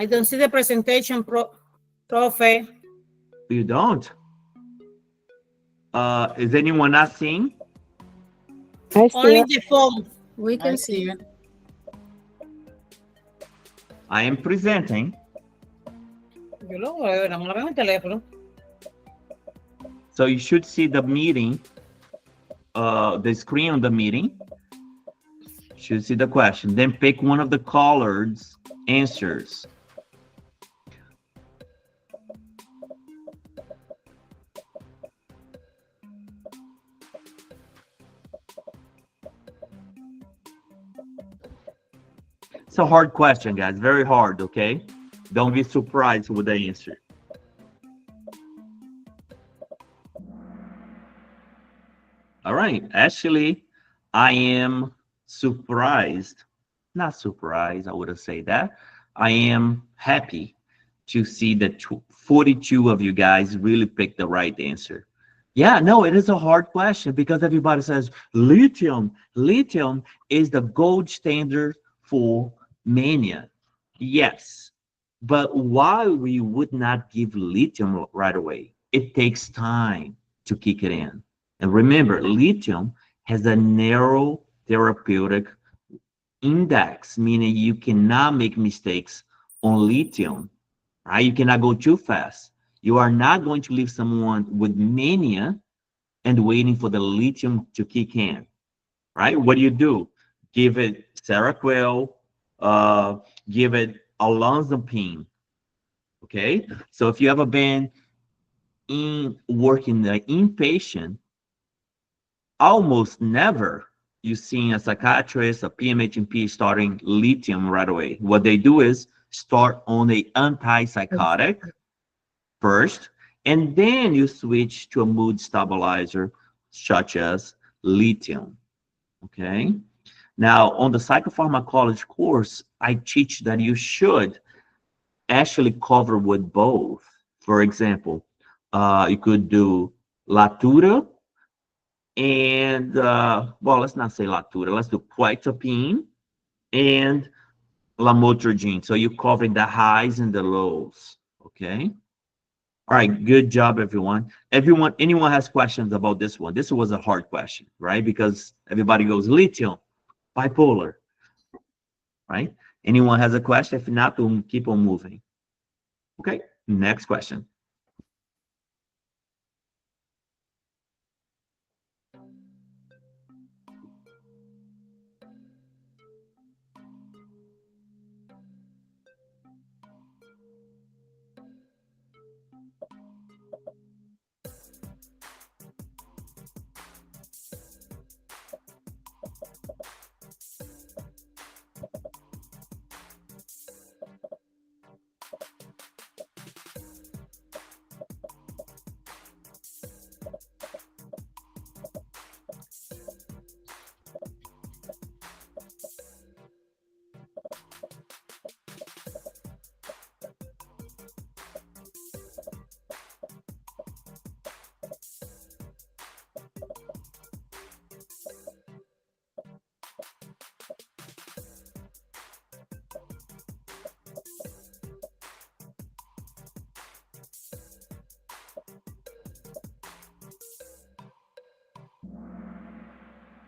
I don't see the presentation, Profe. You don't? Is anyone not seeing? I see Only it. the phone. We can see it. I am presenting. Yo lo veo, no me lo veo en el teléfono. So you should see the meeting, the screen on the meeting. Should see the question. Then pick one of the colored answers. It's a hard question, guys. Very hard, okay? Don't be surprised with the answer. All right. Actually, I am surprised. Not surprised, I wouldn't say that. I am happy to see that 42 of you guys really picked the right answer. Yeah, no, it is a hard question because everybody says lithium. Lithium is the gold standard for mania. Yes, but why we would not give lithium right away? It takes time to kick it in. And remember, lithium has a narrow therapeutic index, meaning you cannot make mistakes on lithium, right? You cannot go too fast. You are not going to leave someone with mania and waiting for the lithium to kick in, right? What do? Give it Seroquel, give it olanzapine, okay? So if you ever been in working the inpatient, almost never you see a psychiatrist, a PMHNP starting lithium right away. What they do is start on the antipsychotic first, and then you switch to a mood stabilizer such as lithium, okay? Now, on the psychopharmacology course, I teach that you should actually cover with both. For example, you could do Latuda and, well, let's not say Latuda, let's do quetiapine and lamotrigine. So you're covering the highs and the lows, okay? All right, good job, everyone. Anyone has questions about this one? This was a hard question, right? Because everybody goes lithium, bipolar, right? Anyone has a question? If not, we'll keep on moving. Okay, next question.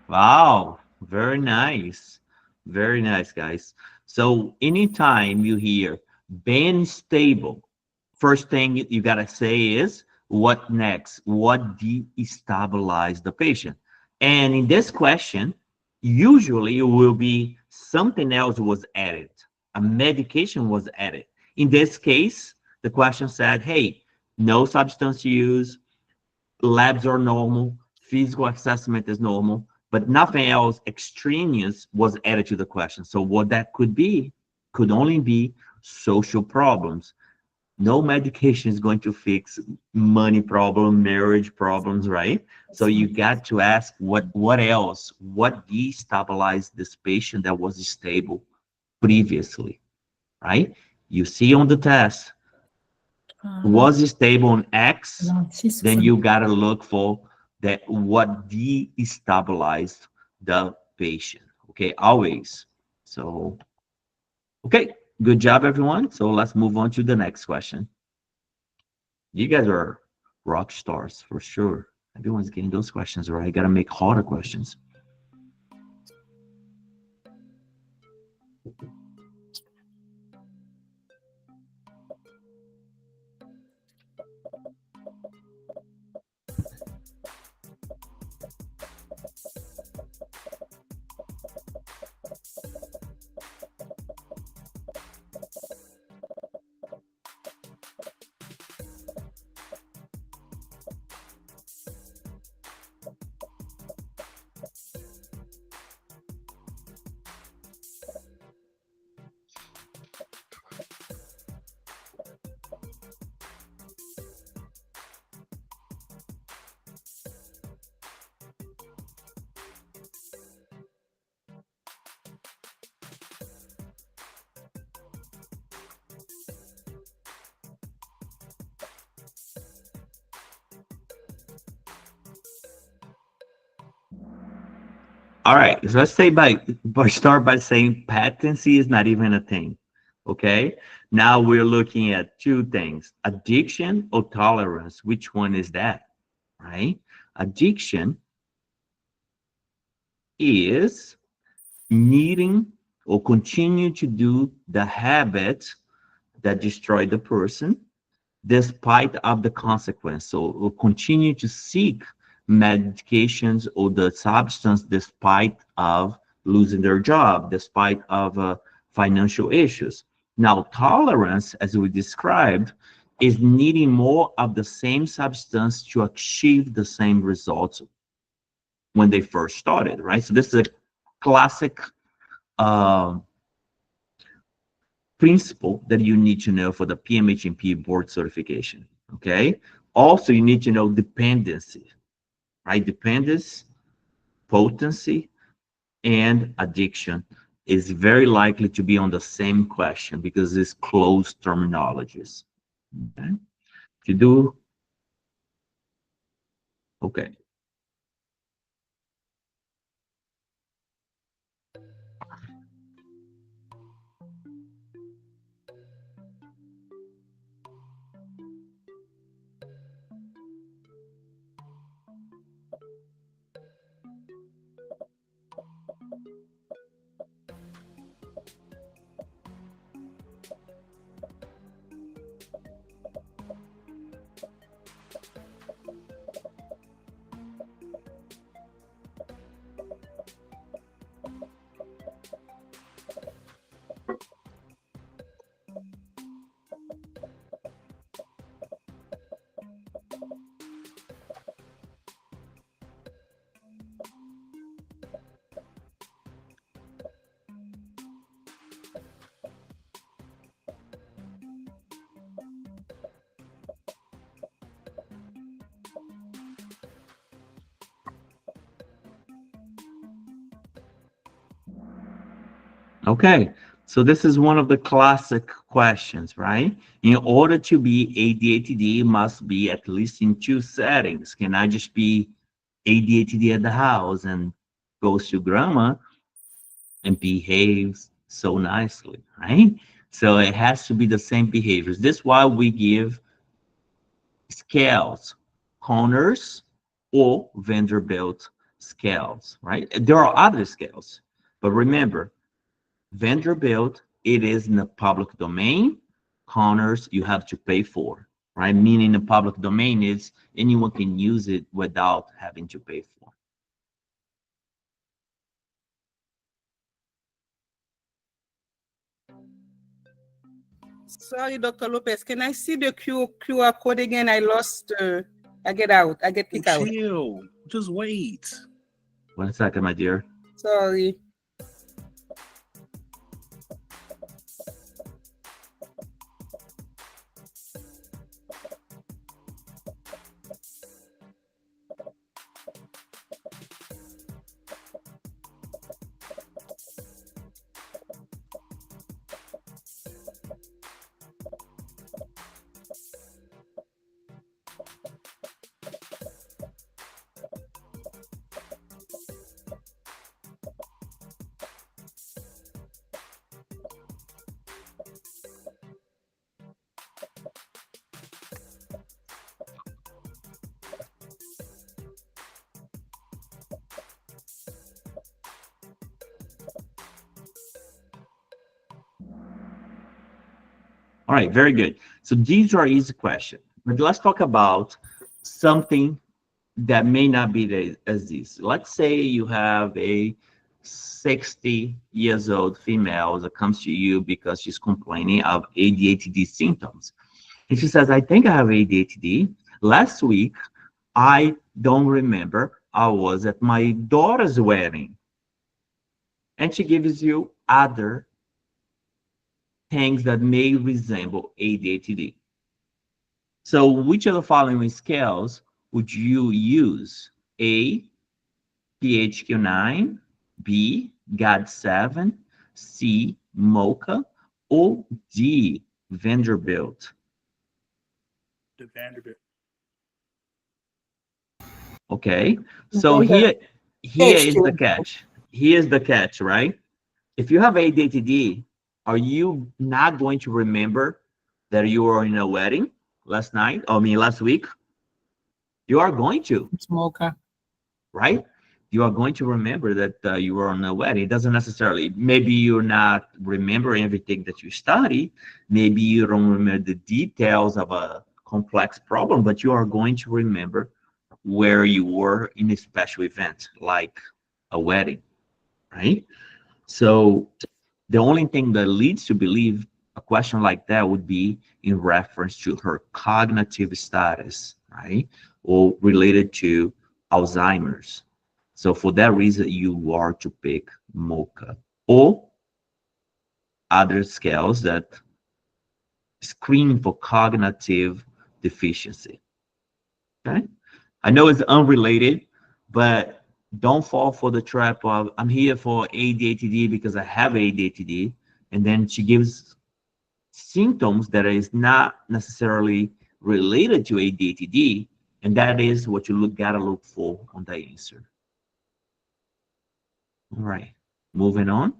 Wow, very nice. Very nice, guys. So anytime you hear been stable, first thing you gotta say is what next? What destabilize the patient? And in this question, usually it will be something else was added, a medication was added. In this case, the question said, hey, no substance use, labs are normal, physical assessment is normal, but nothing else extraneous was added to the question. So what that could only be social problems. No medication is going to fix money problem, marriage problems, right? So you got to ask what else, what destabilized this patient that was stable previously, right? You see on the test, was stable on X, then you got to look for that what destabilized the patient, okay? Always. So, okay, Good job, everyone. So let's move on to the next question. You guys are rock stars for sure. Everyone's getting those questions right. I gotta make harder questions. All right, so let's say start by saying patency is not even a thing. Okay, now we're looking at two things: addiction or tolerance. Which one is that? Right? Addiction is needing or continue to do the habit that destroyed the person despite of the consequence. So will continue to seek medications or the substance despite of losing their job, despite of financial issues. Now, tolerance, as we described, is needing more of the same substance to achieve the same results when they first started, right? So this is a classic principle that you need to know for the PMHNP board certification, okay? Also, you need to know dependency, right? Dependence, potency, and addiction is very likely to be on the same question because it's close terminologies, okay? To do, okay. Okay, so this is one of the classic questions, right? In order to be ADHD, it must be at least in two settings. Can I just be ADHD at the house and goes to grandma and behaves so nicely, right? So it has to be the same behaviors. This is why we give scales, Conners or Vanderbilt scales, right? There are other scales, but remember, Vanderbilt, it is in the public domain. Conners, you have to pay for, right? Meaning the public domain is anyone can use it without having to pay for. Sorry, Dr. Lopez. Can I see the QR code again? I lost. I get out. I get kicked out. Chill. Just wait. 1 second, my dear. Sorry. All right, very good. So these are easy questions. But let's talk about something that may not be as this. Let's say you have a 60 years old female that comes to you because she's complaining of ADHD symptoms. And she says, I think I have ADHD. Last week, I don't remember, I was at my daughter's wedding. And she gives you other things that may resemble ADHD. So which of the following scales would you use? A, PHQ-9, B, GAD-7, C, MoCA, or D, Vanderbilt? The Vanderbilt. Okay, so here is the H2. catch. Here's the catch, right? If you have ADHD, are you not going to remember that you were in a wedding last week? You are going to, Smoker. right? You are going to remember that you were on a wedding. It doesn't necessarily, maybe you're not remembering everything that you study. Maybe you don't remember the details of a complex problem, but you are going to remember where you were in a special event, like a wedding, right? So the only thing that leads to believe a question like that would be in reference to her cognitive status, right? Or related to Alzheimer's. So for that reason, you are to pick MoCA or other scales that screen for cognitive deficiency. Okay? I know it's unrelated, but don't fall for the trap of I'm here for ADHD because I have ADHD, and then she gives symptoms that is not necessarily related to ADHD, and that is what you gotta look for on the answer. All right, moving on.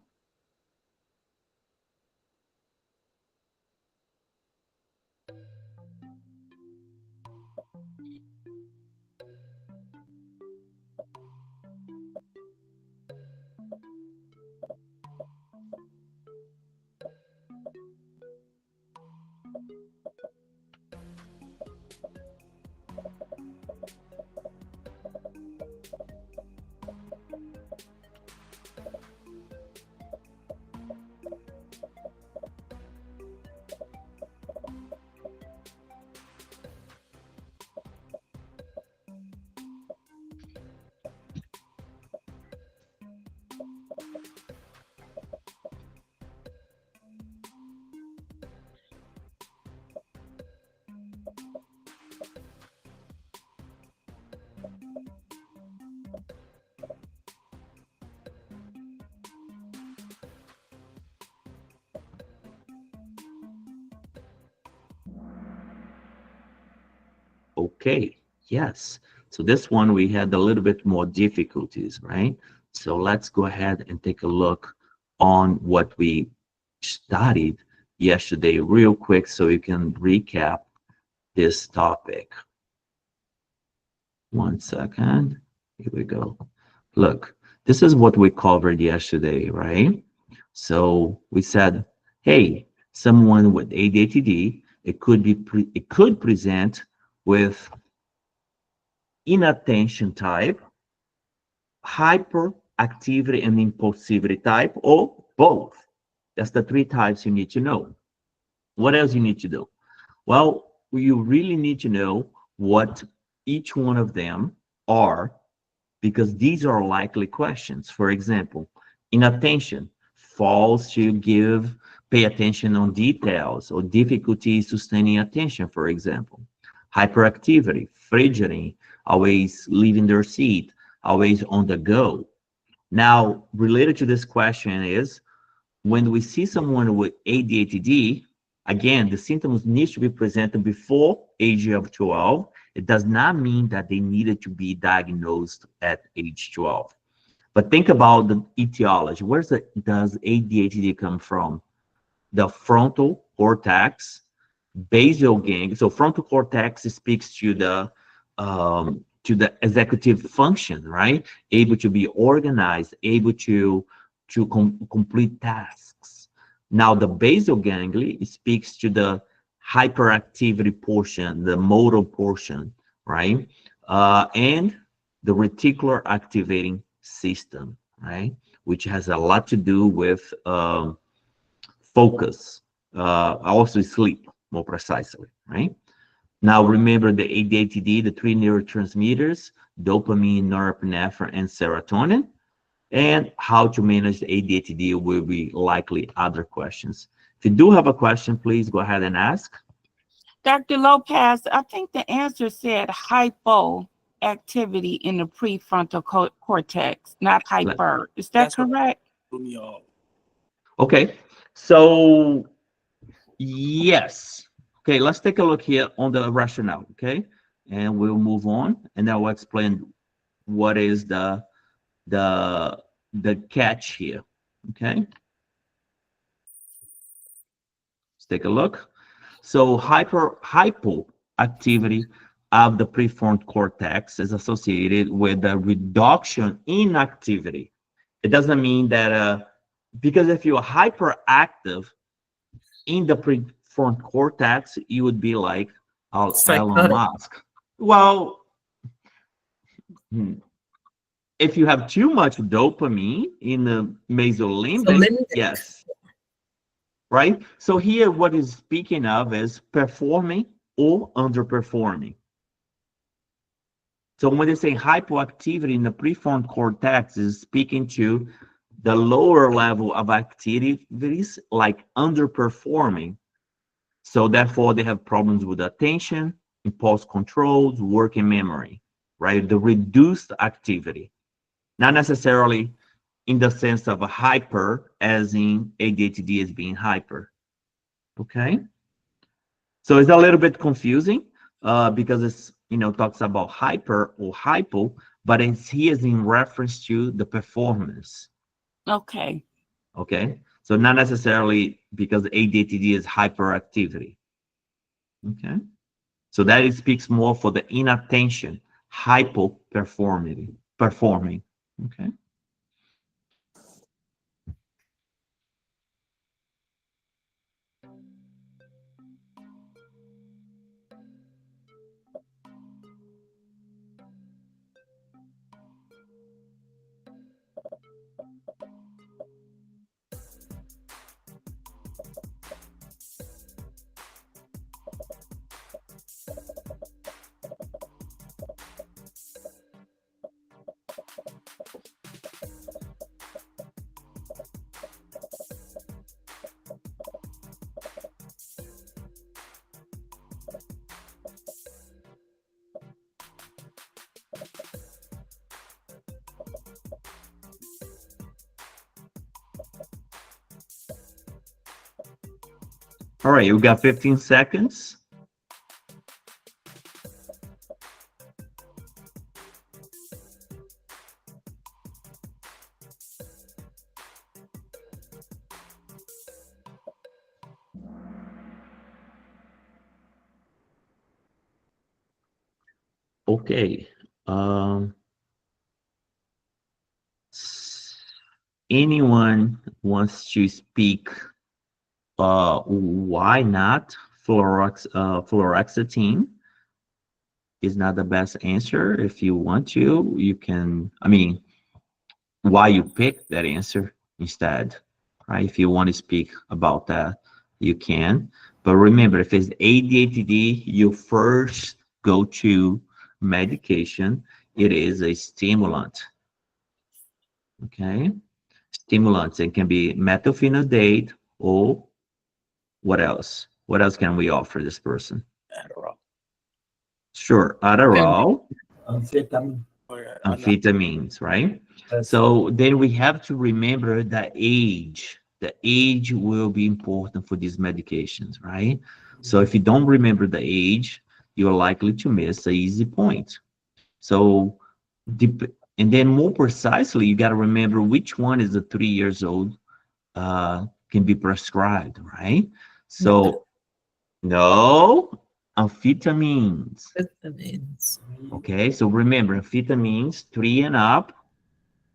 Okay, yes. So this one we had a little bit more difficulties, right? So let's go ahead and take a look on what we studied yesterday real quick so you can recap this topic. 1 second. Here we go. Look, this is what we covered yesterday, right? So we said, hey, someone with ADHD, it could present with inattention type, hyperactivity and impulsivity type, or both. That's the 3 types you need to know. What else you need to do? Well, you really need to know what each one of them are, because these are likely questions. For example, inattention falls to pay attention on details or difficulty sustaining attention, for example. Hyperactivity, fidgeting, always leaving their seat, always on the go. Now, related to this question is, when we see someone with ADHD, again, the symptoms need to be presented before age of 12. It does not mean that they needed to be diagnosed at age 12. But think about the etiology. Where does ADHD come from? The frontal cortex, basal ganglia. So frontal cortex speaks to the executive function, right? Able to be organized, able to complete tasks. Now, the basal ganglia speaks to the hyperactivity portion, the motor portion, right? And the reticular activating system, right? Which has a lot to do with focus, also sleep, more precisely, right? Now, remember the ADHD, the three neurotransmitters, dopamine, norepinephrine, and serotonin, and how to manage the ADHD will be likely other questions. If you do have a question, please go ahead and ask. Dr. Lopez, I think the answer said hypoactivity in the prefrontal cortex, not hyper. Is that That's what- correct? Threw me off. Okay, so yes. Okay, let's take a look here on the rationale, okay? And we'll move on, and then I'll explain what is the catch here, okay? Let's take a look. So hypoactivity of the prefrontal cortex is associated with a reduction in activity. It doesn't mean that, because if you're hyperactive in the prefrontal cortex, you would be like Elon Psychotic. Musk. Well, if you have too much dopamine in the mesolimbic, yes. Right? So here what is speaking of is performing or underperforming. So when they say hypoactivity in the prefrontal cortex is speaking to the lower level of activities like underperforming. So therefore they have problems with attention, impulse controls, working memory, right? The reduced activity, not necessarily in the sense of a hyper, as in ADHD as being hyper. Okay, so it's a little bit confusing because it's, talks about hyper or hypo, but it's here is in reference to the performance. Okay. Okay, so not necessarily because ADHD is hyperactivity. Okay, so that it speaks more for the inattention, performing. Okay. All right, you got 15 seconds. Okay. Anyone wants to speak? Why not fluoxetine is not the best answer. If you want to, you can, why you pick that answer instead, right? If you want to speak about that, you can. But remember, if it's ADHD, you first go to medication. It is a stimulant. Okay? Stimulants. It can be methylphenidate or what else? What else can we offer this person? Adderall. Sure, Adderall, Amphetamine. Oh, yeah, amphetamines, right? So then we have to remember the age. The age will be important for these medications, right? So if you don't remember the age, you're likely to miss an easy point. So, and then more precisely, you got to remember which one is the 3 years old can be prescribed, right? So, no, amphetamines. Okay, so remember, amphetamines 3 and up.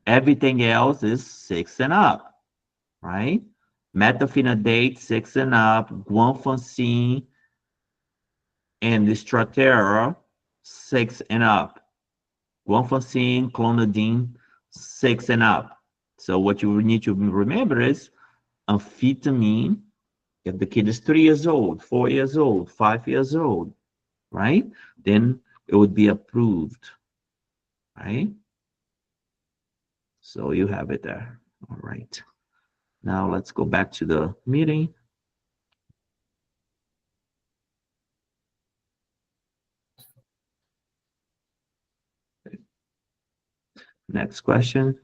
Everything else is 6 and up, right? Methylphenidate 6 and up, guanfacine and the Strattera 6 and up. Guanfacine, clonidine 6 and up. So what you need to remember is amphetamine, if the kid is 3 years old, 4 years old, 5 years old, right? Then it would be approved, right? So you have it there. All right. Now let's go back to the meeting. Next question.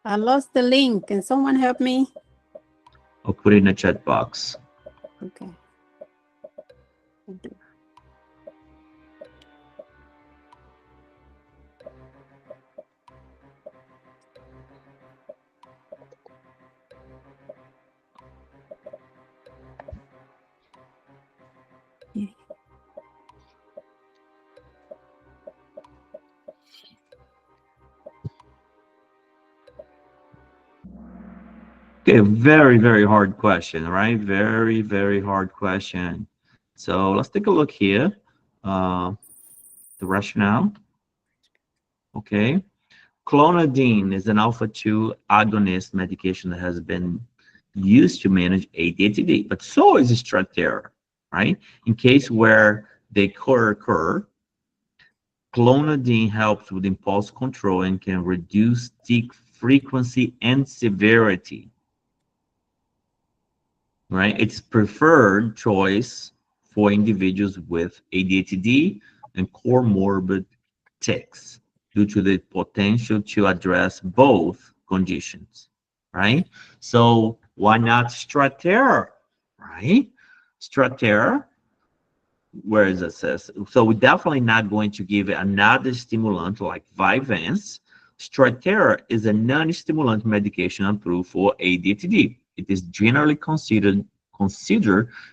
I lost the link. Can someone help me? I'll put it in the chat box. Okay. Thank you. Okay, very, very hard question, right? Very, very hard question. So let's take a look here. The rationale. Okay. Clonidine is an alpha-2 agonist medication that has been used to manage ADHD, but so is Strattera, right? In case where they co-occur, clonidine helps with impulse control and can reduce tic frequency and severity, right? It's preferred choice for individuals with ADHD and comorbid tics due to the potential to address both conditions, right? So why not Strattera, right? Strattera, where is it says? So we're definitely not going to give another stimulant like Vyvanse. Strattera is a non-stimulant medication approved for ADHD. It is generally considered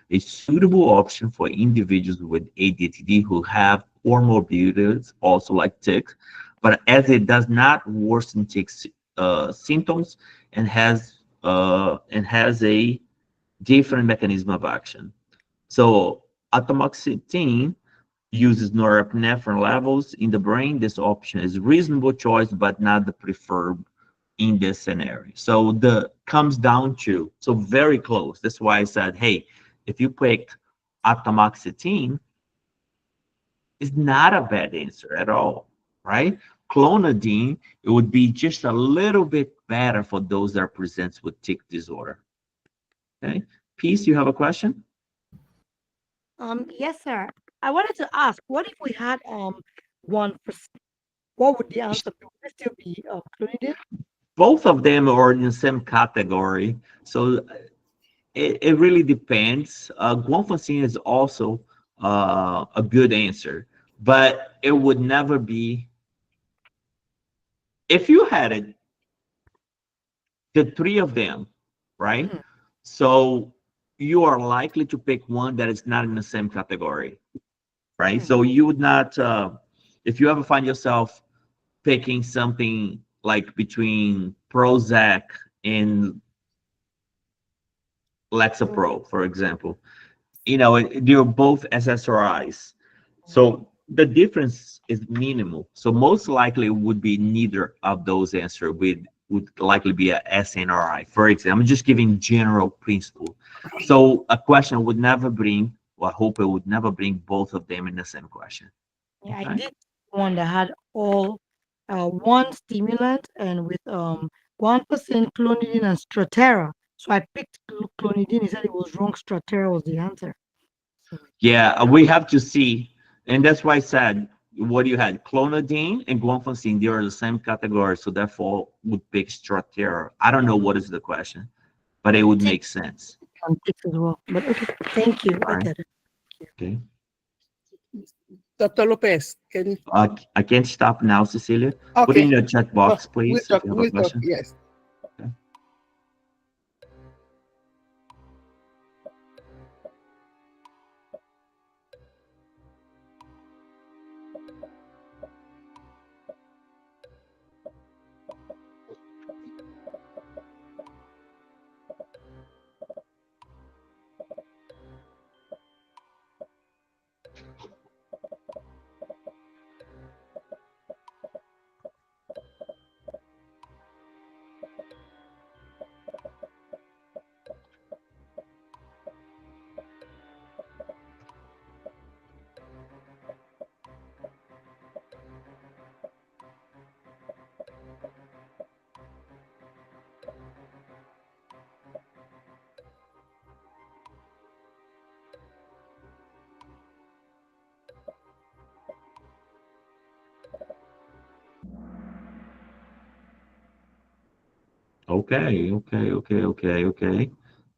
a suitable option for individuals with ADHD who have comorbidities, also like tics, but as it does not worsen tics symptoms and has a different mechanism of action. So atomoxetine uses norepinephrine levels in the brain. This option is a reasonable choice, but not the preferred in this scenario. So the comes down to, so very close. That's why I said, hey, if you picked atomoxetine, it's not a bad answer at all, right? Clonidine, it would be just a little bit better for those that present with tic disorder. Okay, Peace, you have a question? Yes, sir. I wanted to ask, what if we had 1%? What would the answer be? Would it still be clonidine? Both of them are in the same category, so it really depends. Guanfacine is also a good answer, but it would never be. If you had it, the three of them, right? Mhm. So you are likely to pick one that is not in the same category, right? So you would not, if you ever find yourself picking something like between Prozac and Lexapro, for example, you know, they're both SSRIs. So the difference is minimal. So most likely it would be neither of those answers would likely be a SNRI. For example, I'm just giving general principle. So a question would never bring, or I hope it would never bring both of them in the same question. Yeah, I Okay. did one that had all one stimulant and with 1% clonidine and Strattera. So I picked clonidine. He said it was wrong. Strattera was the answer. So Yeah, we have to see, and that's why I said what you had, clonidine and guanfacine, they are the same category, so therefore would pick Strattera. I don't know what is the question, but it would make sense. On 6 as well. But okay, thank you. I Alright. get it. Okay. Dr. Lopez, can I can't stop now, Cecilia. Put in your chat box, please, if you have a question. Yes. Okay.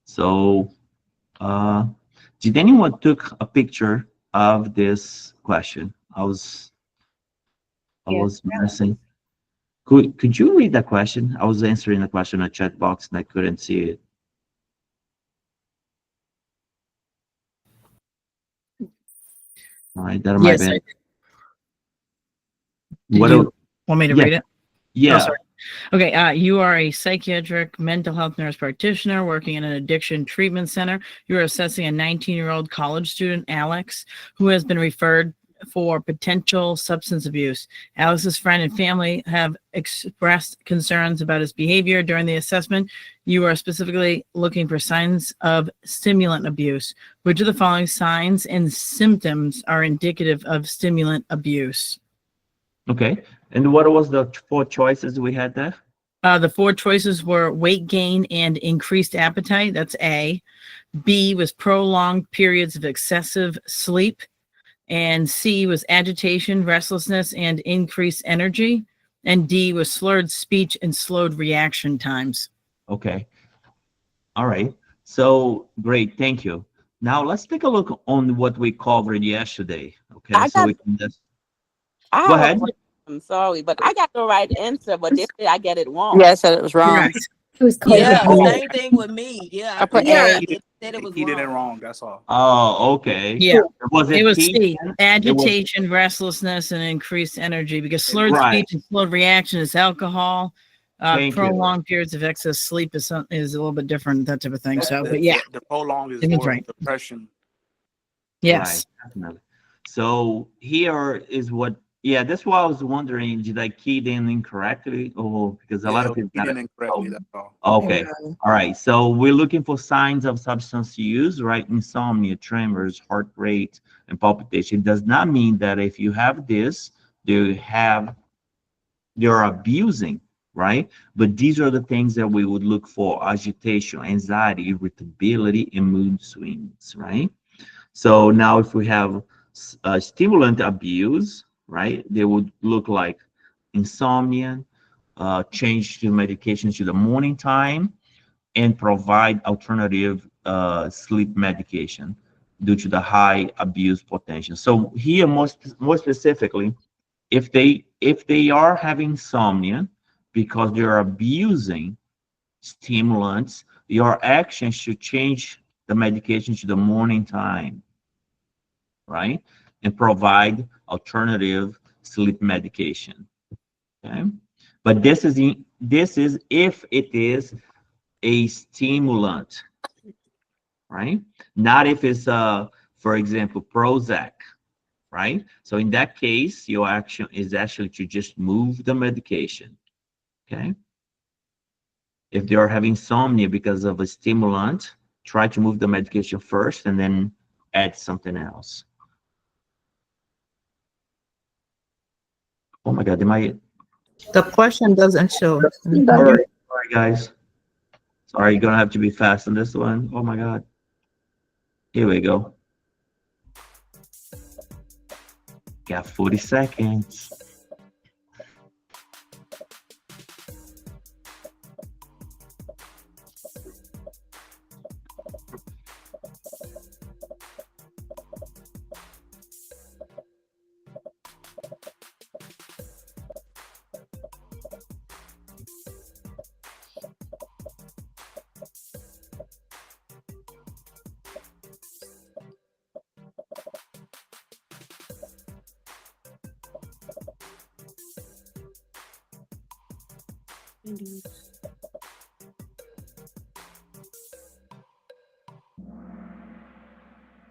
So, did anyone took a picture of this question? I was missing. Could you read that question? I was answering the question in the chat box and I couldn't see it. All right, that might Yes. be. Did What? you want me to Yeah. read it? Yeah. Oh, sorry. Okay, you are a psychiatric mental health nurse practitioner working in an addiction treatment center. You are assessing a 19-year-old college student, Alex, who has been referred for potential substance abuse. Alex's friend and family have expressed concerns about his behavior during the assessment. You are specifically looking for signs of stimulant abuse. Which of the following signs and symptoms are indicative of stimulant abuse? Okay. And what was the 4 choices we had there? The 4 choices were weight gain and increased appetite. That's A. B was prolonged periods of excessive sleep. And C was agitation, restlessness, and increased energy. And D was slurred speech and slowed reaction times. Okay. All right. So great. Thank you. Now let's take a look on what we covered yesterday. Okay. I So got- we can just I go have a ahead. question. I'm sorry, but I got the right answer, but they say I get it wrong. Yeah, I said it was wrong. Correct. It was close. Yeah, Oh. same thing with me. Yeah, I put yeah, A. it said it was He did it wrong. wrong, that's all. Oh, okay. Yeah, Was it was T? C. Agitation, restlessness, and increased energy. Because slurred Right. speech and slowed reaction is alcohol. Thank you. Prolonged periods of excess sleep is a little bit different, that type of thing. So, The- but yeah, The prolonged is It was more right. depression. yes. Right, definitely. So here is what, yeah, that's why I was wondering, did I key it in incorrectly? Oh, because a lot of people He got did it. incorrectly, that's all. Okay. All right. So we're looking for signs of substance use, right? Insomnia, tremors, heart rate, and palpitation. It does not mean that if you have this, you're abusing, right? But these are the things that we would look for: agitation, anxiety, irritability, and mood swings, right? So now if we have stimulant abuse, right, they would look like insomnia, change to medications to the morning time, and provide alternative sleep medication due to the high abuse potential. So here, more specifically, if they are having insomnia because they're abusing stimulants, your action should change the medication to the morning time, right, and provide alternative sleep medication. Okay, but this is if it is a stimulant, right? Not if it's for example, Prozac, right? So in that case, your action is actually to just move the medication. Okay. If they are having insomnia because of a stimulant, try to move the medication first and then add something else. Oh my God, The question doesn't show. Sorry, guys. Sorry, you're gonna have to be fast on this one. Oh my God. Here we go. Got 40 seconds.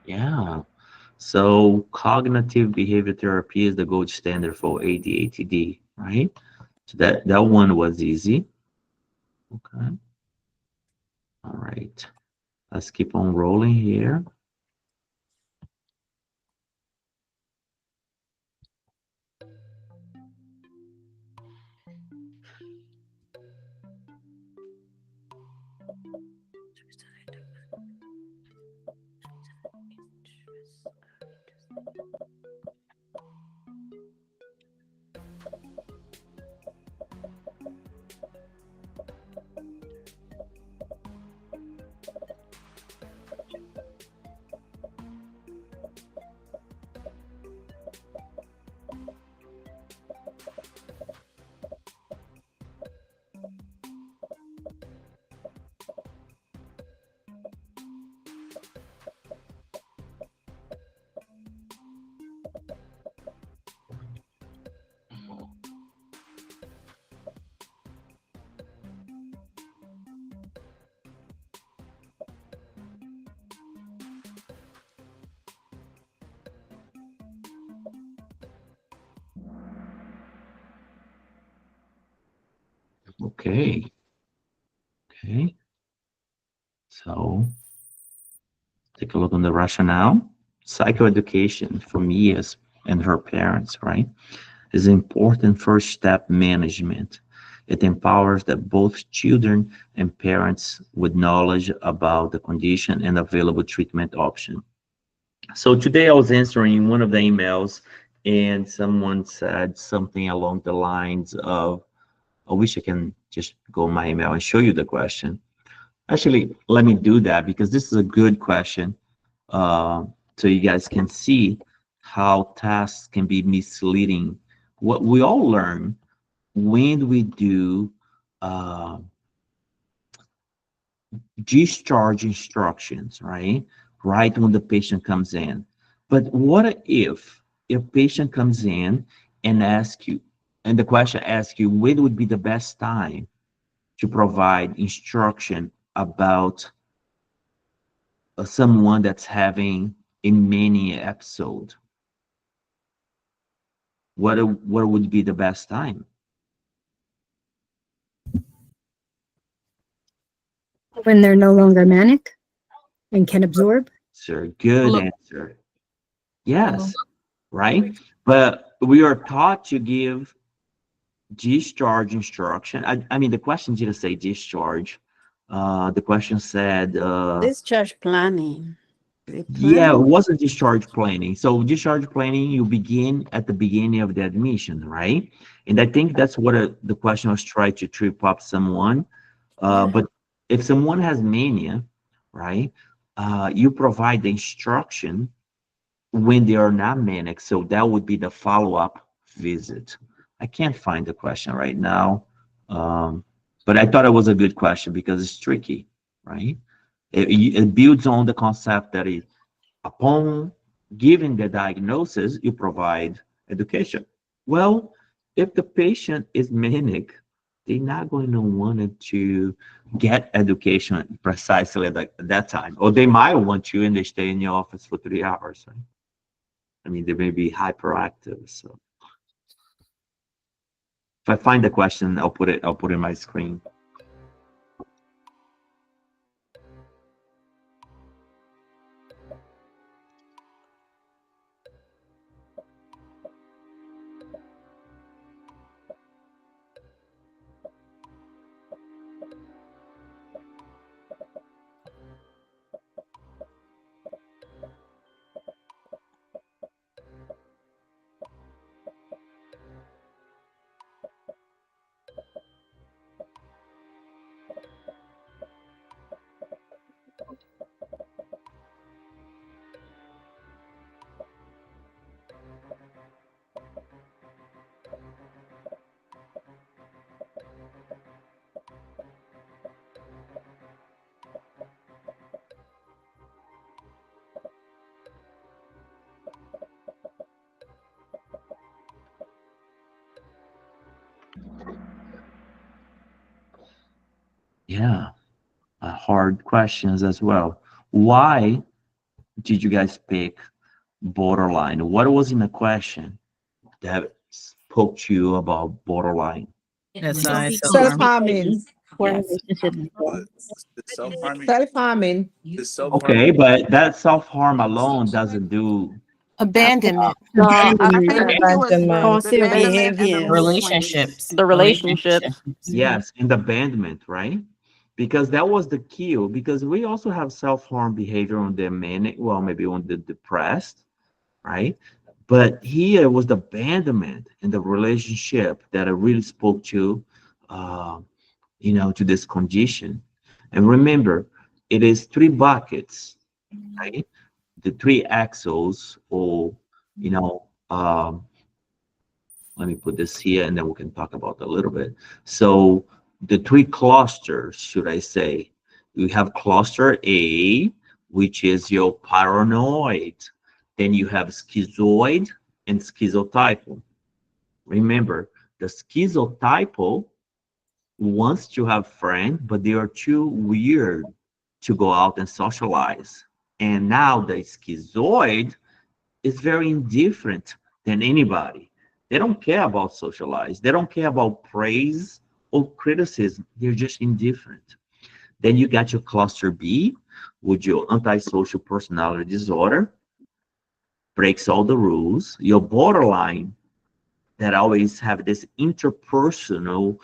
Yeah. So cognitive behavior therapy is the gold standard for ADHD, right? So that one was easy. Okay. All right. Let's keep on rolling here. Okay. Okay. So take a look on the rationale. Psychoeducation for Mia's and her parents, right, is important first step management. It empowers that both children and parents with knowledge about the condition and available treatment option. So today I was answering one of the emails and someone said something along the lines of, I wish I can just go my email and show you the question. Actually, let me do that because this is a good question. So you guys can see how tasks can be misleading. What we all learn when we do uh, discharge instructions, right? Right when the patient comes in. But what if patient comes in and asks you, and the question asks you, when would be the best time to provide instruction about someone that's having a mania episode? What would be the best time? When they're no longer manic and can absorb. Sir, good Look. answer. Yes, right? But we are taught to give discharge instruction. I mean, the question didn't say discharge. The question said, Discharge planning. yeah, it wasn't discharge planning. So discharge planning, you begin at the beginning of the admission, right? And I think that's what the question was trying to trip up someone. But if someone has mania, right, you provide the instruction when they are not manic. So that would be the follow-up visit. I can't find the question right now. But I thought it was a good question because it's tricky, right? It builds on the concept that upon giving the diagnosis, you provide education. Well, if the patient is manic, they're not going to want to get education precisely at that time. Or they might want you and they stay in the office for 3 hours, right? I mean, they may be hyperactive. So if I find the question, I'll put it in my screen. Yeah, hard questions as well. Why did you guys pick borderline? What was in the question that spoke to you about borderline? SI, Self-harming. Yes. The self-harming, Self-harming. the Okay, self-harming, but that self-harm alone doesn't do Abandonment. No, I think it was Abandonment. the Compulsive abandonment and the behaviors. mood Relationships. swings. The relationships. yes, in the abandonment, right? Because that was the key. Because we also have self-harm behavior on the manic, well, maybe on the depressed, right? But here was the abandonment in the relationship that I really spoke to, uh, to this condition. And remember, it is three buckets, right? The three axles, or you know, let me put this here, and then we can talk about it a little bit. So the three clusters, should I say, you have cluster A, which is your paranoid. Then you have schizoid and schizotypal. Remember, the schizotypal wants to have friends, but they are too weird to go out and socialize. And now the schizoid is very indifferent than anybody. They don't care about socialize. They don't care about praise or criticism. They're just indifferent. Then you got your cluster B with your antisocial personality disorder, breaks all the rules. Your borderline that always have this interpersonal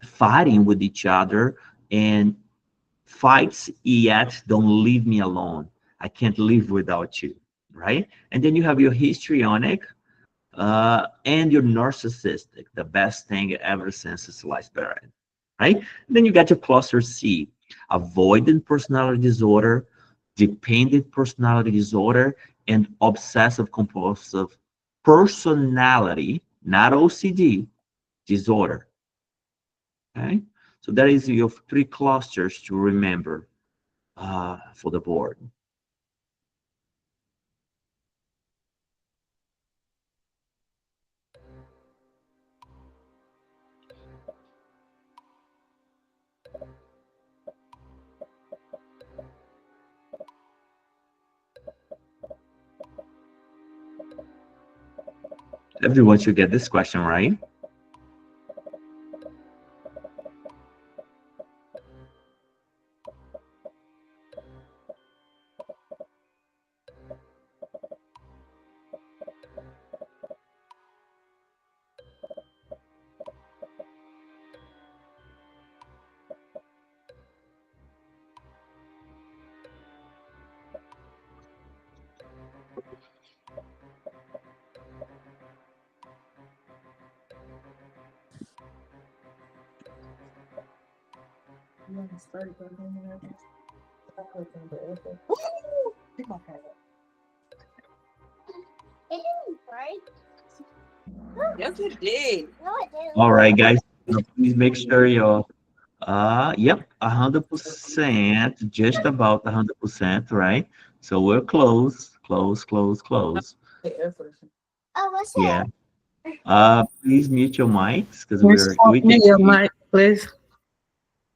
fighting with each other, and fights yet don't leave me alone. I can't live without you, right? And then you have your histrionic and your narcissistic, the best thing ever since sliced bread, right? And then you got your cluster C, avoidant personality disorder, dependent personality disorder, and obsessive compulsive personality, not OCD, disorder. Okay, so that is your three clusters to remember for the board. Everyone should get this question right. Yes, it did. All right, guys, please make sure you're, yep, 100%, just about 100%, right? So we're close, close, close, close. Yeah. Please mute your mics because we can Your see. mic, please.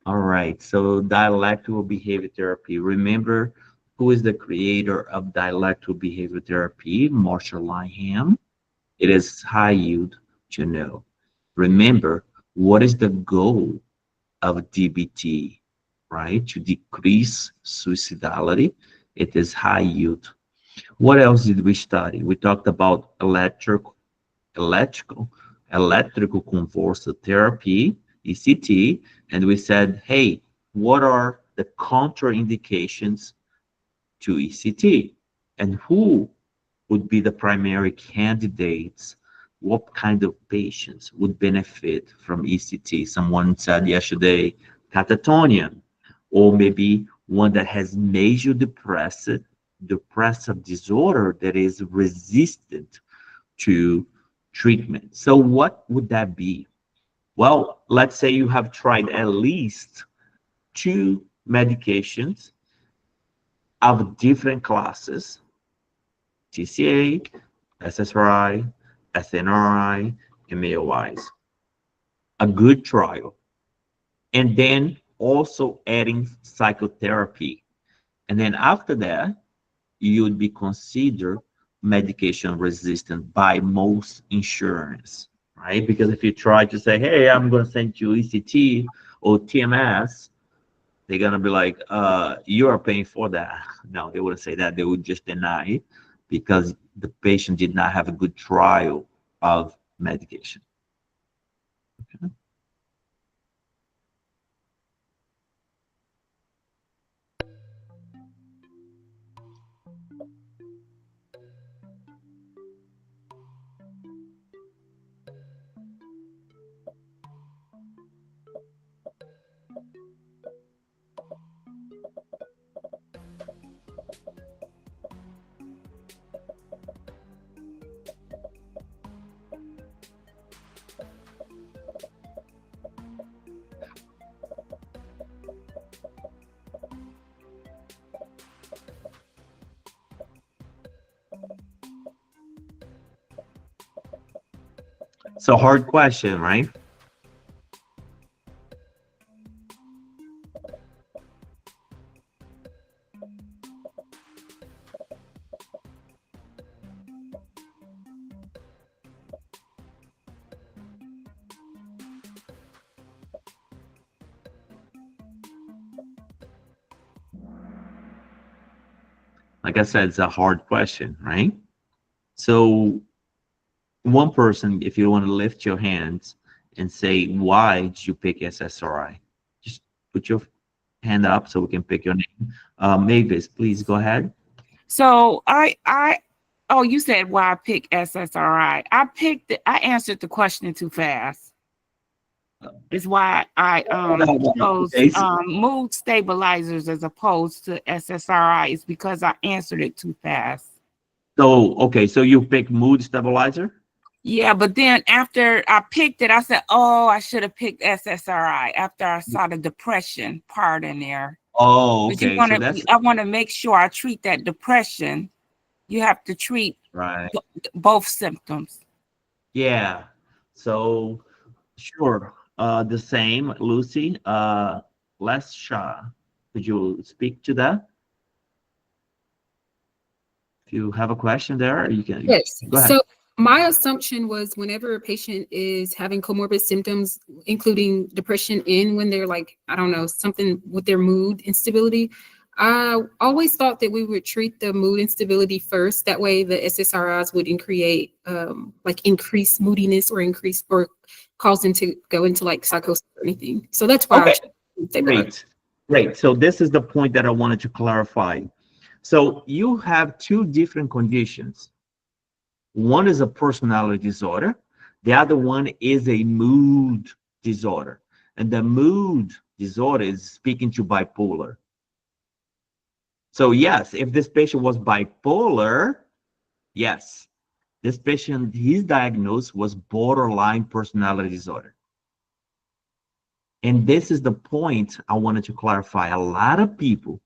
All right, so dialectical behavior therapy. Remember, who is the creator of dialectical behavior therapy? Marshall Lyham. It is high yield to know. Remember, what is the goal of DBT, right? To decrease suicidality. It is high yield. What else did we study? We talked about electrical convulsive therapy, ECT, and we said, hey, what are the contraindications to ECT? And who would be the primary candidates? What kind of patients would benefit from ECT? Someone said yesterday, catatonia, or maybe one that has major depressive disorder that is resistant to treatment. So what would that be? Well, let's say you have tried at least 2 medications of different classes, TCA, SSRI, SNRI, and MAOIs. A good trial. and then also adding psychotherapy. And then after that, you would be considered medication resistant by most insurance, right? Because if you try to say, hey, I'm going to send you ECT or TMS, they're going to be like, you are paying for that. No, they wouldn't say that. They would just deny it because the patient did not have a good trial of medication. Okay. It's a hard question, right? Like I said, it's a hard question, right? So one person, if you want to lift your hands and say, why did you pick SSRI? Just put your hand up so we can pick your name. Mavis, please go ahead. So oh, you said why I picked SSRI. I answered the question too fast. Is why I chose mood stabilizers as opposed to SSRI is because I answered it too fast. So, okay, so you pick mood stabilizer? Yeah, but then after I picked it, I said, oh, I should have picked SSRI after I saw the depression part in there. Oh, But you okay. wanna, So that's I want to make sure I treat that depression. You have to treat right. Both symptoms. Yeah. So, sure. The same, Lucy. Les Shah, could you speak to that? If you have a question there, you can. Yes. Go ahead. So my assumption was whenever a patient is having comorbid symptoms, including depression and when they're like, I don't know, something with their mood instability, I always thought that we would treat the mood instability first. That way the SSRIs wouldn't create like increased moodiness or cause them to go into like psychosis or anything. So that's why Okay. Great. So this is the point that I wanted to clarify. So you have two different conditions. One is a personality disorder. The other one is a mood disorder. And the mood disorder is speaking to bipolar. So yes, if this patient was bipolar, yes, this patient, his diagnosis was borderline personality disorder. And this is the point I wanted to clarify. A lot of people,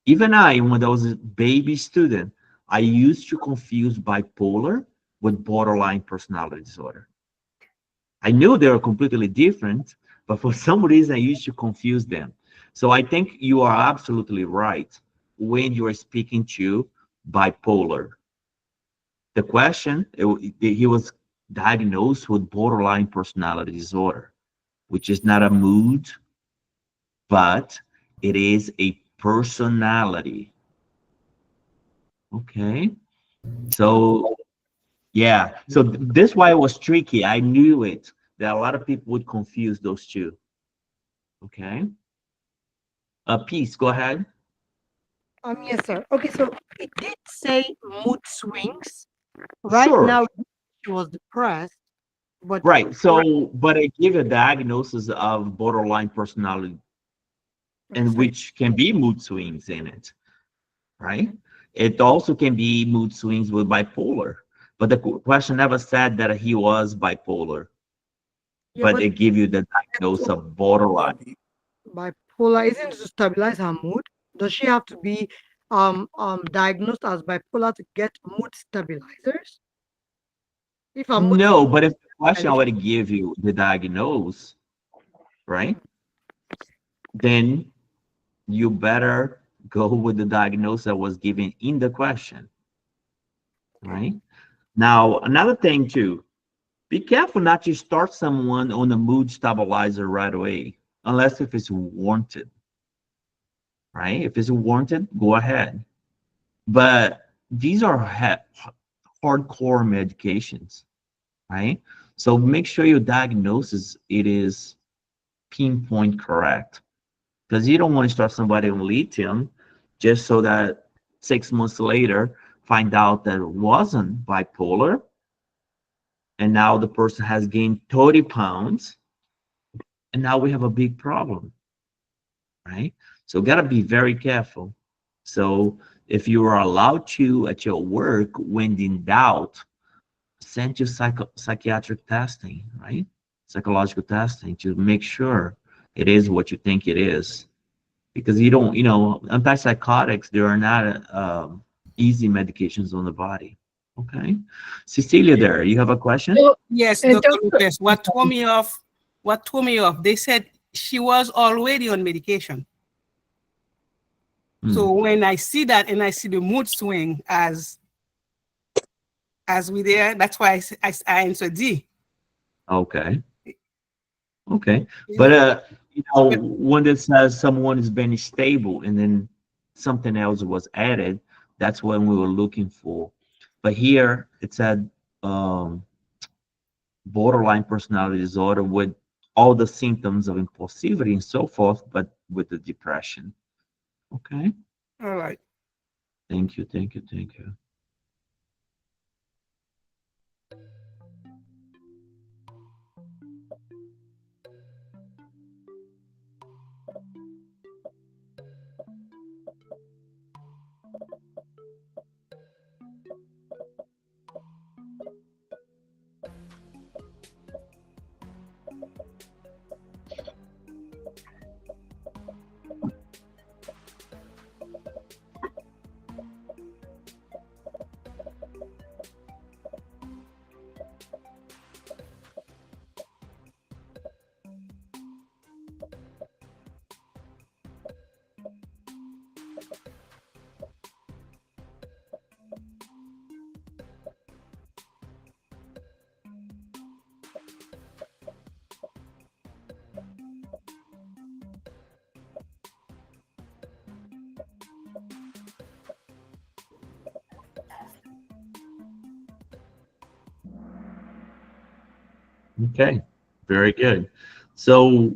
even I, when I was a baby student, I used to confuse bipolar with borderline personality disorder. I knew they were completely different, but for some reason I used to confuse them. So I think you are absolutely right when you are speaking to bipolar. The question, he was diagnosed with borderline personality disorder, which is not a mood, but it is a personality. Okay. So, yeah. So this is why it was tricky. I knew it, that a lot of people would confuse those two. Okay. Peace, go ahead. Yes, sir. Okay, so it did say mood swings. Right Sure. now, she was depressed, but Right. So, but I give a diagnosis of borderline personality, and which can be mood swings in it, right? It also can be mood swings with bipolar, but the question never said that he was bipolar, but they give you the diagnosis of borderline. bipolar isn't to stabilize her mood. Does she have to be diagnosed as bipolar to get mood stabilizers? If her mood No, but if the question already give you the diagnosis, right? then you better go with the diagnosis that was given in the question, right? Now, another thing too, be careful not to start someone on a mood stabilizer right away, unless if it's warranted, right? If it's warranted, go ahead. But these are hardcore medications, right? So make sure your diagnosis, it is pinpoint correct. Because you don't want to start somebody on lithium just so that 6 months later find out that it wasn't bipolar, and now the person has gained 30 pounds, and now we have a big problem, right? So got to be very careful. So if you are allowed to at your work, when in doubt, send you psychiatric testing, right? Psychological testing to make sure it is what you think it is. Because you don't, antipsychotics, they are not easy medications on the body. Okay. Cecilia, there, you have a question? Yes, Dr. Lopez, what threw me off, they said she was already on medication. So when I see that and I see the mood swing as we there, that's why I answered D. Okay. Okay. But when it says someone is been stable and then something else was added, that's what we were looking for. But here it said borderline personality disorder with all the symptoms of impulsivity and so forth, but with the depression. Okay. All right. Thank you. Thank you. Thank you. Okay, very good. So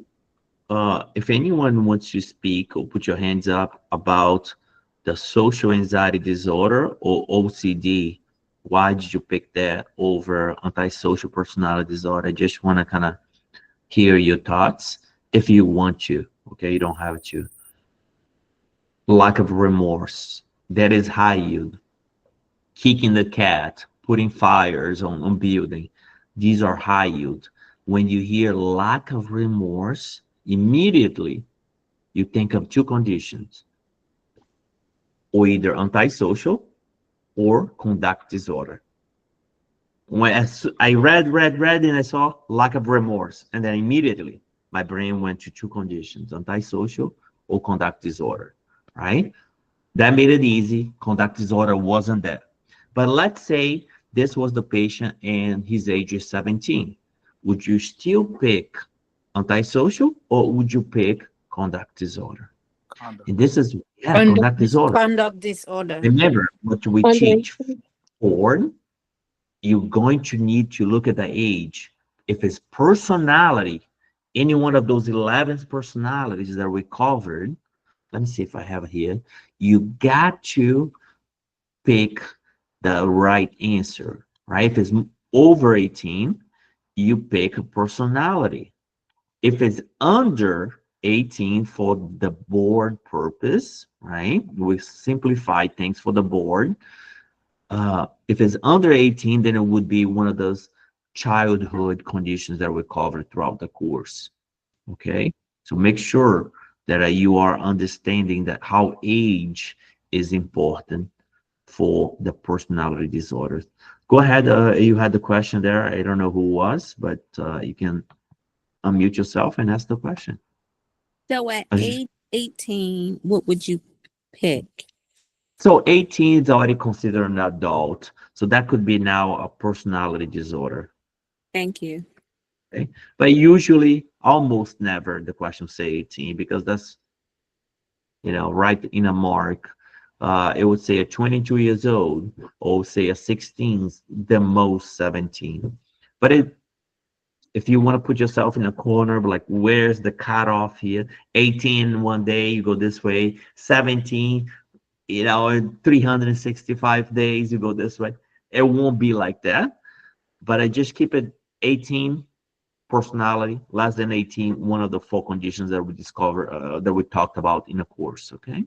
if anyone wants to speak or put your hands up about the social anxiety disorder or OCD, why did you pick that over antisocial personality disorder? I just want to kind of hear your thoughts if you want to. Okay, you don't have to. Lack of remorse, that is high yield. Kicking the cat, putting fires on building. These are high yield. When you hear lack of remorse, immediately you think of two conditions, or either antisocial or conduct disorder. When I read, and I saw lack of remorse, and then immediately my brain went to two conditions, antisocial or conduct disorder, right? That made it easy. Conduct disorder wasn't there. But let's say this was the patient and his age is 17. Would you still pick antisocial or would you pick conduct disorder? And this is, conduct disorder. Conduct disorder. Remember what we teach for, you're going to need to look at the age. If it's personality, any one of those 11 personalities that we covered, let me see if I have it here, you got to pick the right answer, right? If it's over 18, you pick a personality. If it's under 18 for the board purpose, right? We simplify things for the board. If it's under 18, then it would be one of those childhood conditions that we covered throughout the course. Okay, so make sure that you are understanding that how age is important for the personality disorders. Go ahead, you had the question there. I don't know who was, but you can unmute yourself and ask the question. So at Uh, age 18, what would you pick? So 18 is already considered an adult. So that could be now a personality disorder. Thank you. Okay. But usually, almost never, the question say 18 because that's, right in a mark. It would say a 22 years old or say a 16, the most 17. But if you want to put yourself in a corner, like where's the cutoff here? 18 one day, you go this way. 17, 365 days, you go this way. It won't be like that. But I just keep it 18. Personality, less than 18, one of the 4 conditions that we discover that we talked about in the course. Okay.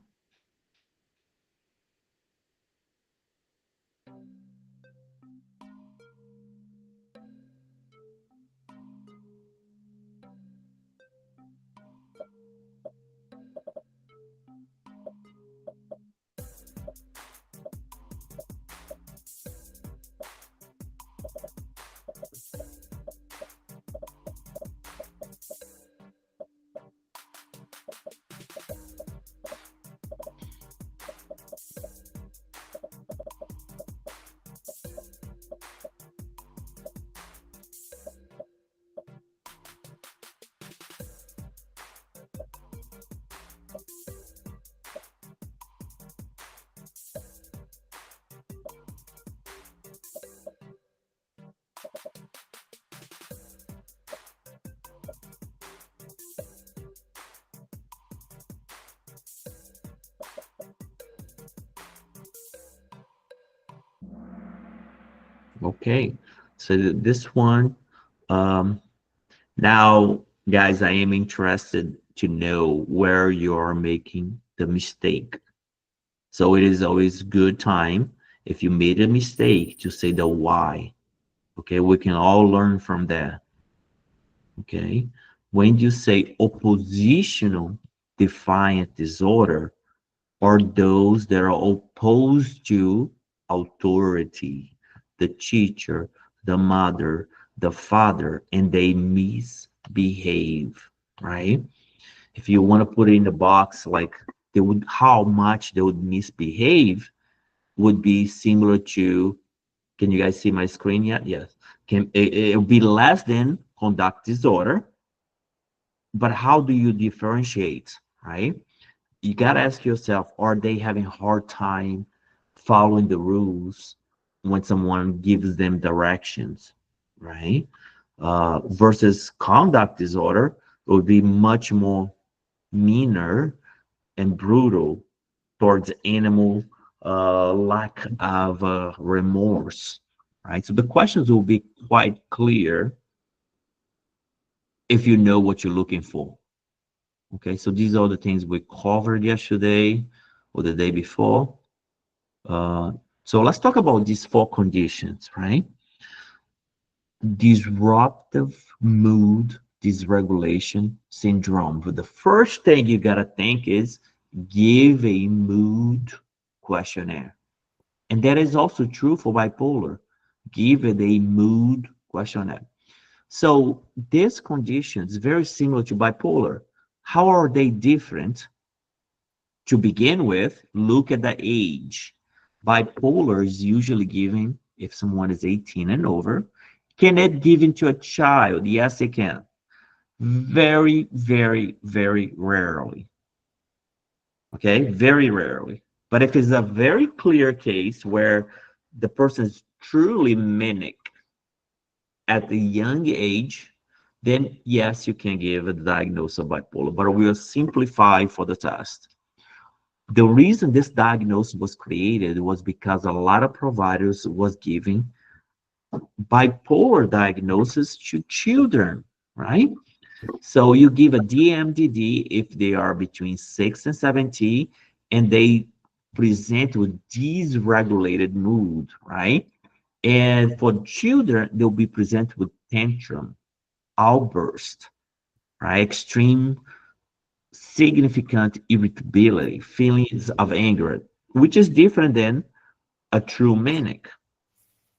Okay, so this one, now, guys, I am interested to know where you're making the mistake. So it is always good time if you made a mistake to say the why. Okay, we can all learn from that. Okay, when you say oppositional defiant disorder, are those that are opposed to authority, the teacher, the mother, the father, and they misbehave, right? If you want to put it in the box, like how much they would misbehave would be similar to, can you guys see my screen yet? Yes. It would be less than conduct disorder, but how do you differentiate, right? You got to ask yourself, are they having a hard time following the rules when someone gives them directions, right? Versus conduct disorder would be much more meaner and brutal towards animal, lack of remorse, right? So the questions will be quite clear if you know what you're looking for. Okay, so these are the things we covered yesterday or the day before. So let's talk about these 4 conditions, right? Disruptive mood dysregulation syndrome. But the first thing you gotta think is give a mood questionnaire. And that is also true for bipolar. Give it a mood questionnaire. So this condition is very similar to bipolar. How are they different? To begin with, look at the age. Bipolar is usually given if someone is 18 and over. Can it given to a child? Yes, it can. Very, very, very rarely. Okay, very rarely. But if it's a very clear case where the person is truly manic at the young age, then yes, you can give a diagnosis of bipolar, but we'll simplify for the test. The reason this diagnosis was created was because a lot of providers was giving bipolar diagnosis to children, right? So you give a DMDD if they are between 6 and 17, and they present with dysregulated mood, right? And for children, they'll be presented with tantrum, outburst, right? Extreme significant irritability, feelings of anger, which is different than a true manic,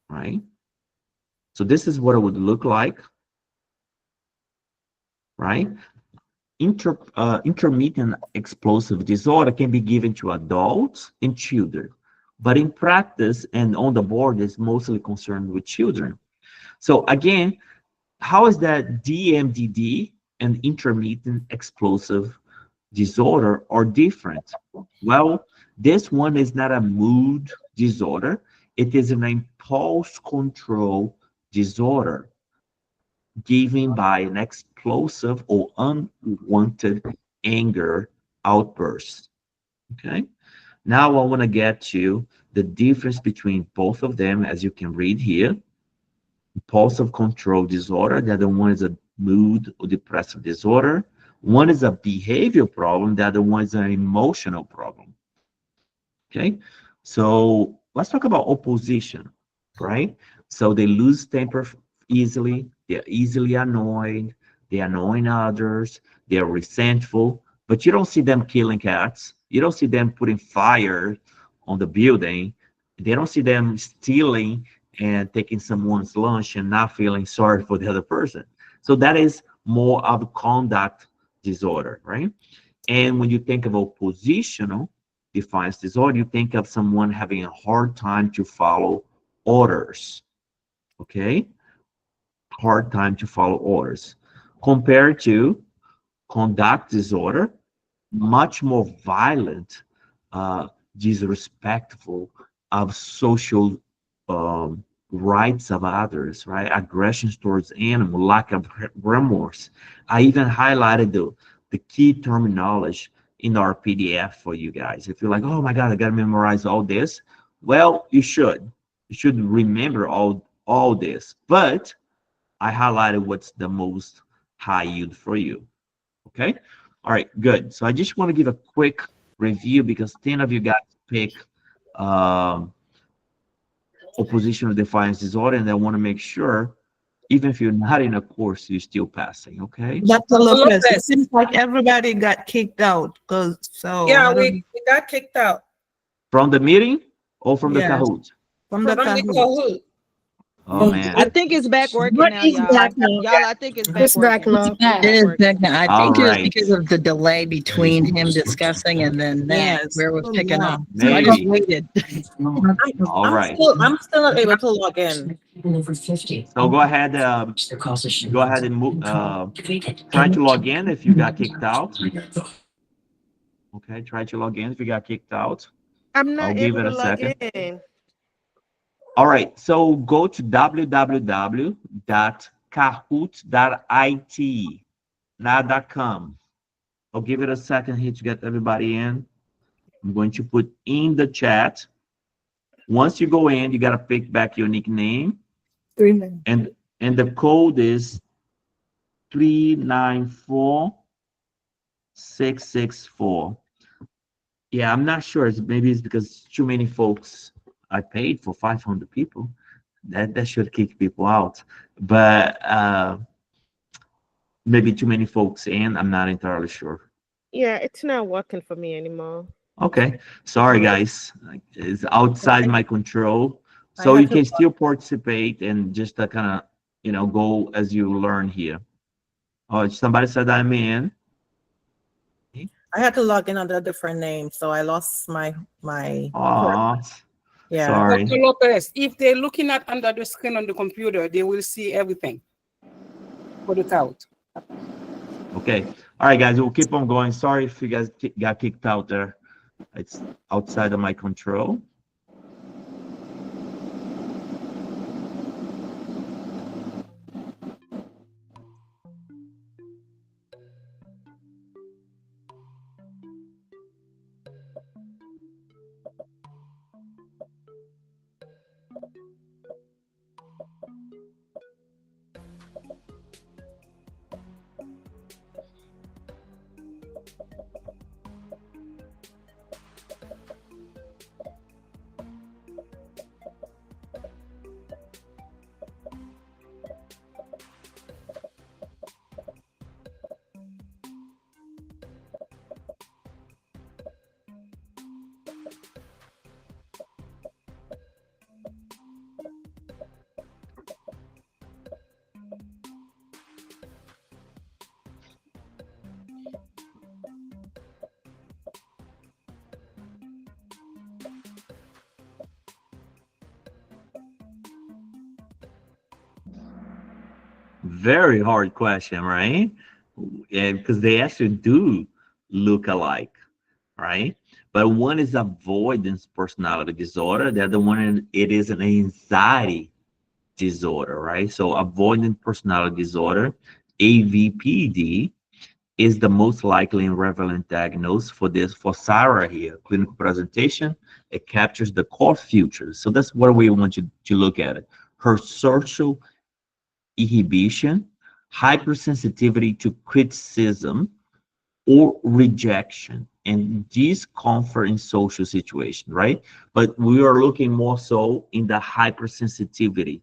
right? So this is what it would look like, right? intermittent explosive disorder can be given to adults and children, but in practice and on the board is mostly concerned with children. So again, how is that DMDD and intermittent explosive disorder are different? Well, this one is not a mood disorder. It is an impulse control disorder given by an explosive or unwanted anger outburst. Okay. Now I want to get to the difference between both of them, as you can read here. Impulsive control disorder, the other one is a mood or depressive disorder. One is a behavior problem, the other one is an emotional problem. Okay, so let's talk about opposition, right? So they lose temper easily, they're easily annoyed, they're annoying others, they're resentful, but you don't see them killing cats. You don't see them putting fire on the building. They don't see them stealing and taking someone's lunch and not feeling sorry for the other person. So that is more of a conduct disorder, right? And when you think of oppositional defiance disorder, you think of someone having a hard time to follow orders, okay? Hard time to follow orders. Compared to conduct disorder, much more violent, disrespectful of social rights of others, right? Aggressions towards animal, lack of remorse. I even highlighted the key terminology in our PDF for you guys. If you're like, oh my God, I gotta memorize all this. Well, you should. You should remember all this. But I highlighted what's the most high yield for you. Okay? All right, good. So I just want to give a quick review because 10 of you got to pick oppositional defiance disorder, and I want to make sure, even if you're not in a course, you're still passing, okay? Dr. Lopez, it seems like everybody got kicked out, Yeah, we got kicked out. From the meeting or from the Yes. Kahoot? From the Kahoot. Oh, man. I think it's back working What now, is y'all. back now? Y'all, I think it's back It's back working. now. It is back now. I think it was Alright. because of the delay between him discussing and then that, Yes. where it was picking up. So I Maybe. just waited. All right. I'm still not able to log in. So go ahead and move, try to log in if you got kicked out. Okay, try to log in if you got kicked out. I'm not I'll give able it to a log second. in. All right, so go to www.kahoot.it, not .com. I'll give it a second here to get everybody in. I'm going to put in the chat. Once you go in, you got to pick back your nickname. 3 minutes. And the code is 394664. Yeah, I'm not sure. Maybe it's because too many folks. I paid for 500 people. That should kick people out. But maybe too many folks in. I'm not entirely sure. Yeah, it's not working for me anymore. Okay, sorry guys. It's outside my control. So you can still participate and just kind of, go as you learn here. Oh, somebody said I'm in. I had to log in under a different name, so I lost my. Aw, Yeah. sorry. Dr. Lopez, if they're looking at under the screen on the computer, they will see everything. Put it out. Okay. All right, guys, we'll keep on going. Sorry if you guys got kicked out there. It's outside of my control. very hard question, right? And because they actually do look alike, right? But one is avoidance personality disorder. The other one, it is an anxiety disorder, right? So avoidant personality disorder, AVPD, is the most likely and prevalent diagnosis for this. For Sarah here, clinical presentation, it captures the core features. So that's what we want you to look at it. Her social inhibition, hypersensitivity to criticism or rejection, and discomfort in social situation, right? But we are looking more so in the hypersensitivity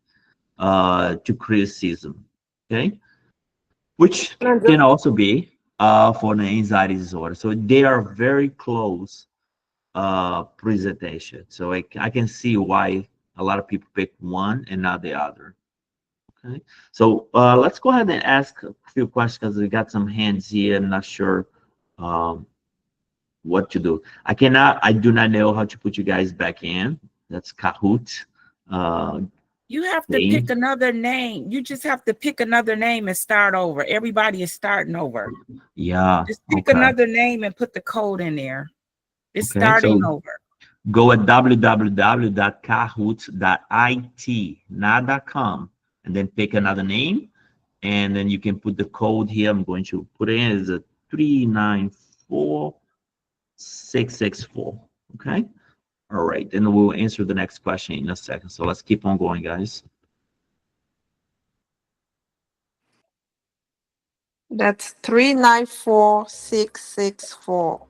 to criticism, okay? Which can also be for an anxiety disorder. So they are very close presentation. So I can see why a lot of people pick one and not the other. Okay, so let's go ahead and ask a few questions because we got some hands here. I'm not sure what to do. I do not know how to put you guys back in. That's Kahoot. You have to pick another name. You just have to pick another name and start over. Everybody is starting over. Yeah. Just pick another name and put the code in there. It's starting over. Go at www.kahoot.it, not .com, and then pick another name, and then you can put the code here. I'm going to put it in as a 394664. Okay. All right, then we'll answer the next question in a second. So let's keep on going, guys. That's 394664.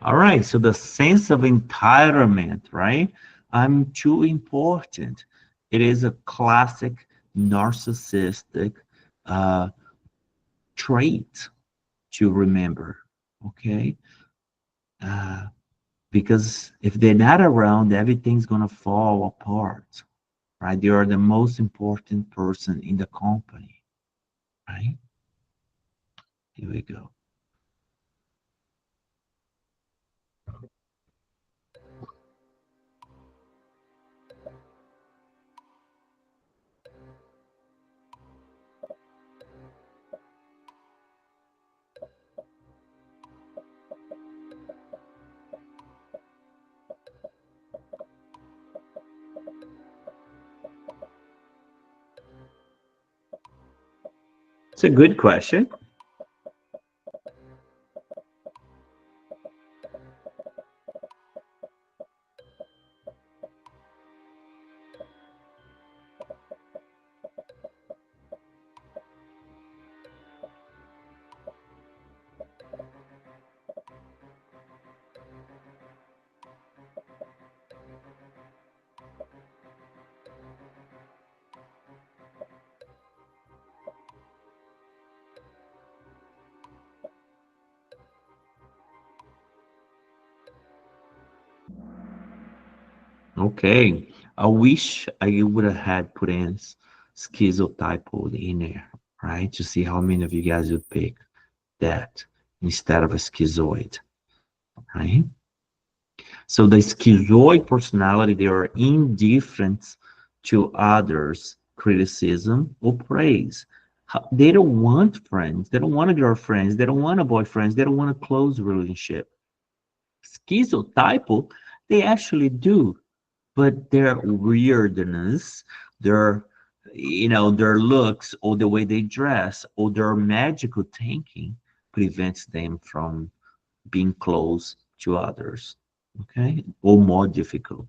All right, so the sense of entitlement, right? I'm too important. It is a classic narcissistic trait to remember, okay? Because if they're not around, everything's gonna fall apart, right? They are the most important person in the company, right? Here we go. It's a good question. Okay, I wish I would have had put in schizotype in there, right? To see how many of you guys would pick that instead of a schizoid, right? So the schizoid personality, they are indifferent to others' criticism or praise. They don't want friends. They don't want girlfriends. They don't want boyfriends. They don't want a close relationship. Schizotype, they actually do. But their weirdness, their their looks or the way they dress or their magical thinking prevents them from being close to others, okay, or more difficult.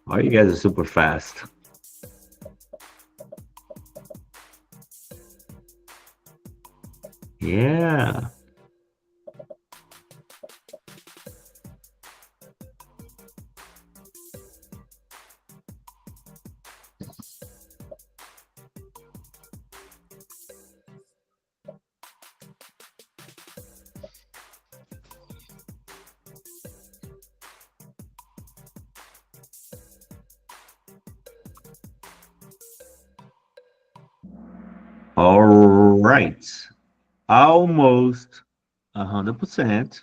Oh, you guys are super fast. Yeah. All right. Almost 100%.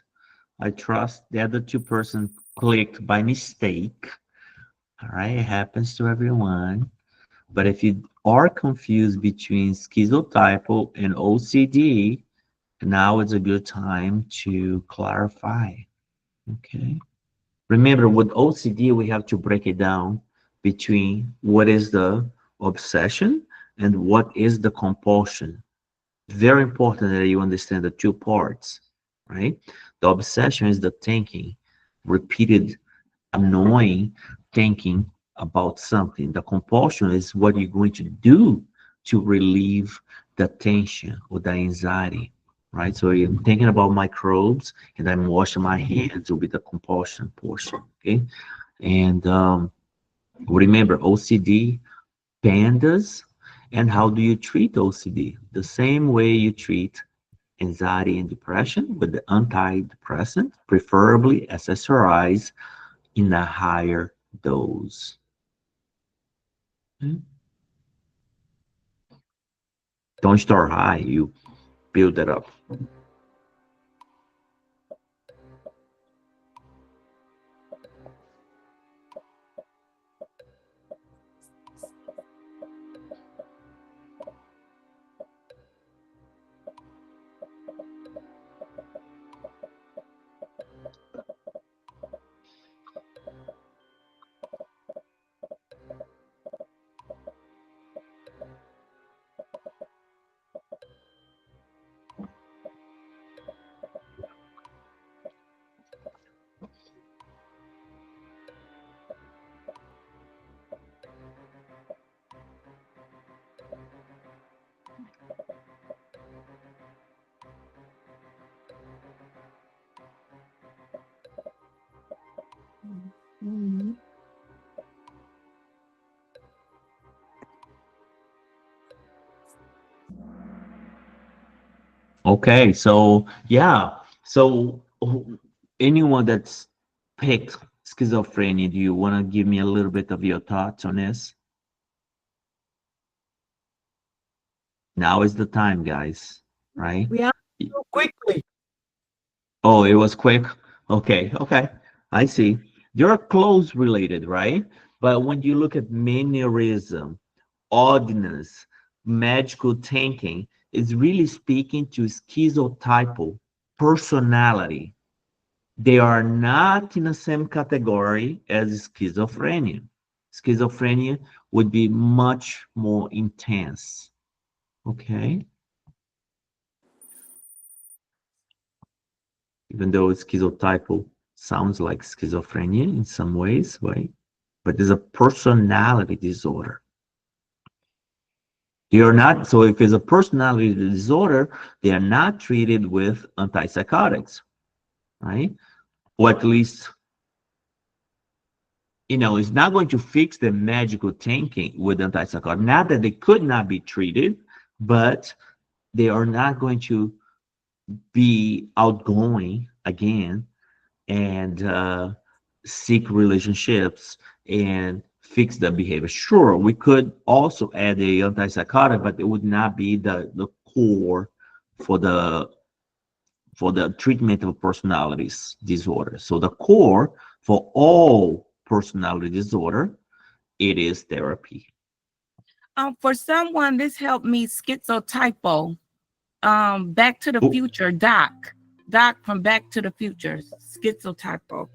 I trust the other 2% clicked by mistake. All right, it happens to everyone. But if you are confused between schizotypal and OCD, now is a good time to clarify. Okay. Remember, with OCD, we have to break it down between what is the obsession and what is the compulsion. Very important that you understand the two parts, right? The obsession is the thinking, repeated, annoying thinking about something. The compulsion is what you're going to do to relieve the tension or the anxiety, right? So you're thinking about microbes and I'm washing my hands will be the compulsion portion, okay? And remember, OCD, pandas, and how do you treat OCD? The same way you treat anxiety and depression with the antidepressant, preferably SSRIs in a higher dose. Okay. Don't start high, you build it up. Okay, so yeah, so anyone that's picked schizophrenia, do you want to give me a little bit of your thoughts on this? Now is the time, guys, right? We have to go quickly. Oh, it was quick. Okay, okay, I see. You're close related, right? But when you look at mannerism, oddness, magical thinking, it's really speaking to schizotypal personality. They are not in the same category as schizophrenia. Schizophrenia would be much more intense. Okay? Even though schizotypal sounds like schizophrenia in some ways, right? But there's a personality disorder. They are not, so if it's a personality disorder, they are not treated with antipsychotics, right? Or at least, it's not going to fix the magical thinking with antipsychotic. Not that they could not be treated, but they are not going to be outgoing again and seek relationships and fix the behavior. Sure, we could also add a antipsychotic, but it would not be the core for the treatment of personalities disorder. So the core for all personality disorder, it is therapy. For someone, this helped me schizotypo. Back to the Future, Doc from Back to the Future, schizotypo.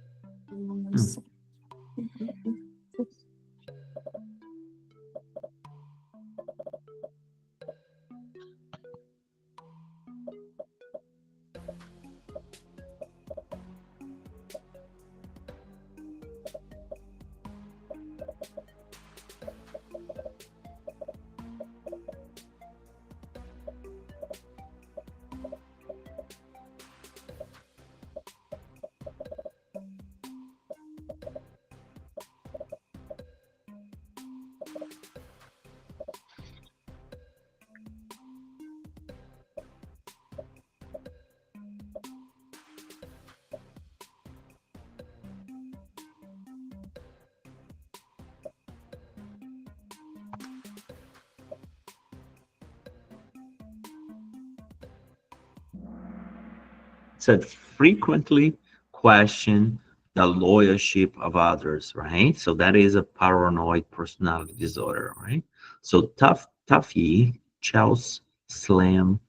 Said frequently question the loyalship of others, right? So that is a paranoid personality disorder, right? So Tuffy, Chels, Slam,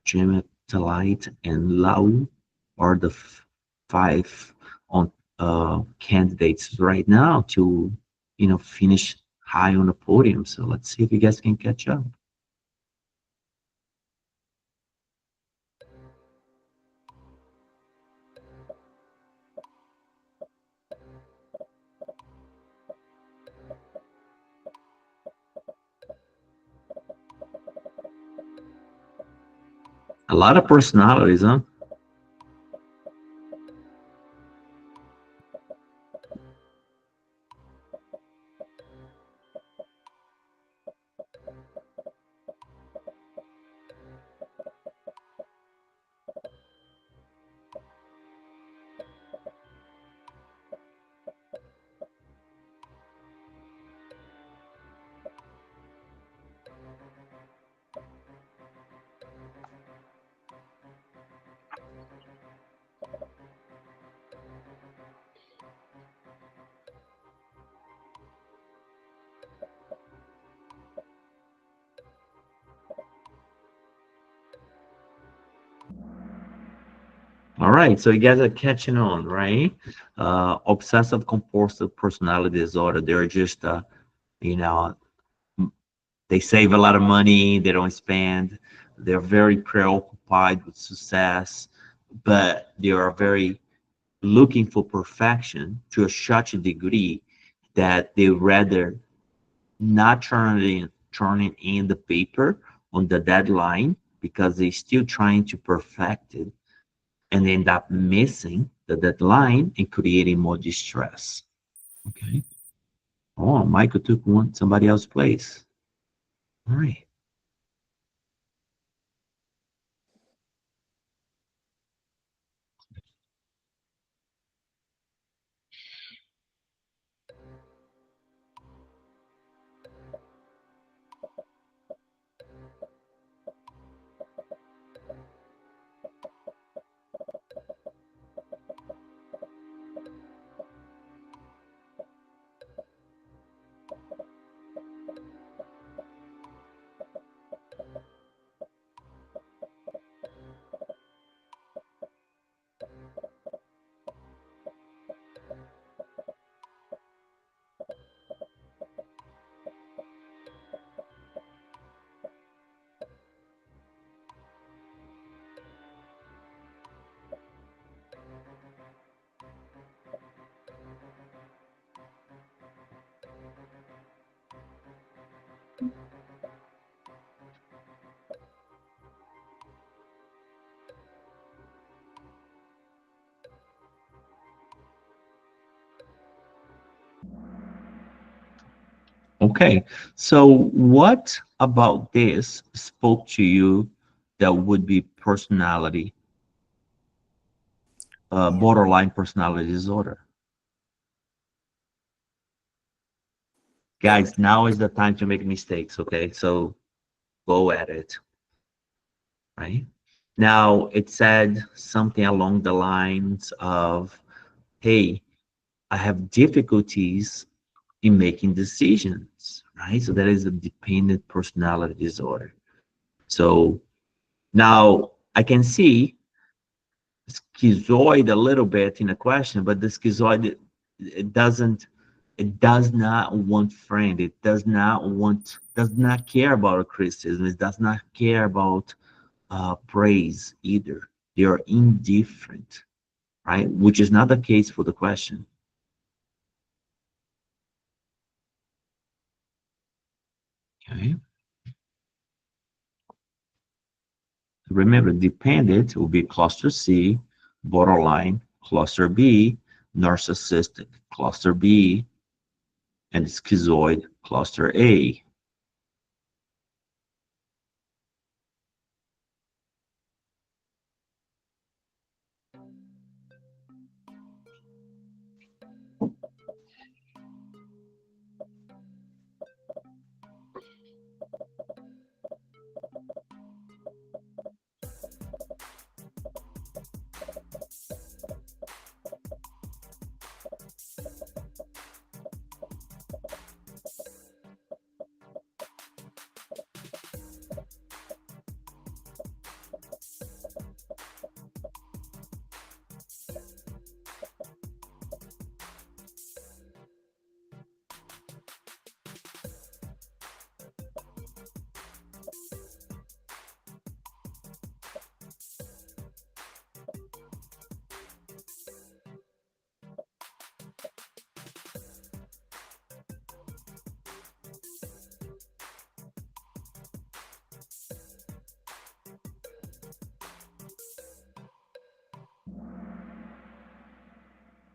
Gemetalite, and Lau are the 5 on candidates right now to, finish high on the podium. So let's see if you guys can catch up. A lot of personalities, huh? All right, so you guys are catching on, right? Obsessive compulsive personality disorder. They're just, they save a lot of money. They don't spend. They're very preoccupied with success, but they are very looking for perfection to such a degree that they rather not turning in the paper on the deadline because they're still trying to perfect it, and end up missing the deadline and creating more distress. Okay. Oh, Michael took somebody else's place. All right. Okay, so what about this spoke to you that would be personality, borderline personality disorder? Guys, now is the time to make mistakes, okay? So go at it, right? Now, it said something along the lines of, hey, I have difficulties in making decisions, right? So that is a dependent personality disorder. So now I can see schizoid a little bit in a question, but the schizoid, it does not want friend. It does not care about criticism. It does not care about praise either. They are indifferent, right? Which is not the case for the question. Okay. Remember, dependent will be cluster C, borderline, cluster B, narcissistic, cluster B, and schizoid, cluster A.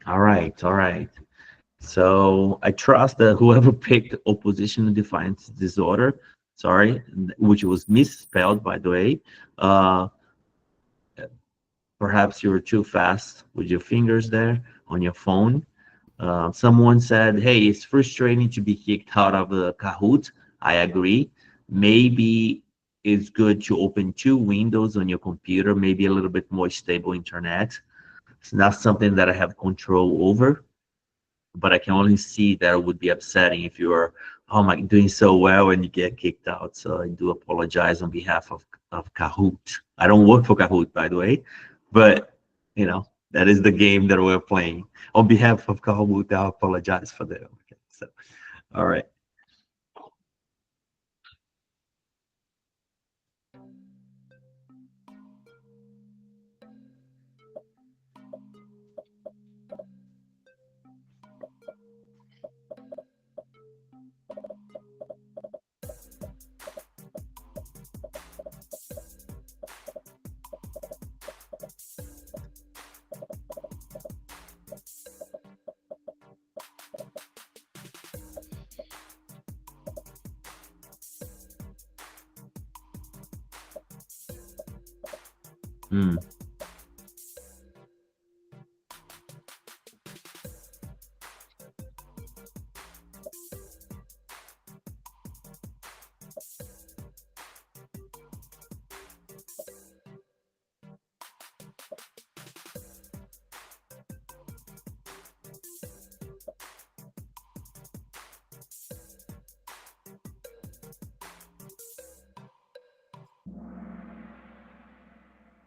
All right, all right. So I trust that whoever picked oppositional defiance disorder, sorry, which was misspelled, by the way, uh, perhaps you were too fast with your fingers there on your phone. Someone said, hey, it's frustrating to be kicked out of the Kahoot. I agree. Maybe it's good to open 2 windows on your computer, maybe a little bit more stable internet. It's not something that I have control over, but I can only see that it would be upsetting if you are, oh my, doing so well and you get kicked out. So I do apologize on behalf of Kahoot. I don't work for Kahoot, by the way, but you know, that is the game that we're playing. On behalf of Kahoot, I apologize for them. Okay, so, all right. Hmm.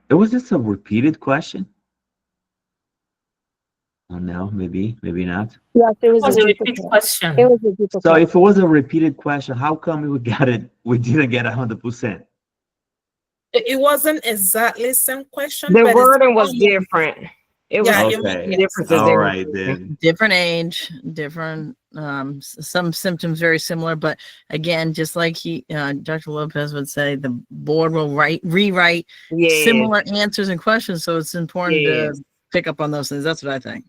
It was just a repeated question. Oh no, maybe not. Yes, it was was a a repeat difficult. question. It was a difficult. So if it was a repeated question, how come we got it? We didn't get 100%. It wasn't exactly the same question, The but it's wording was almost- different. It was Yeah, Okay. differences. All right then. Different age, different, some symptoms very similar, but again, just like Dr. Lopez would say, the board will rewrite Yes. similar answers and questions. So it's important Yes. to pick up on those things. That's what I think.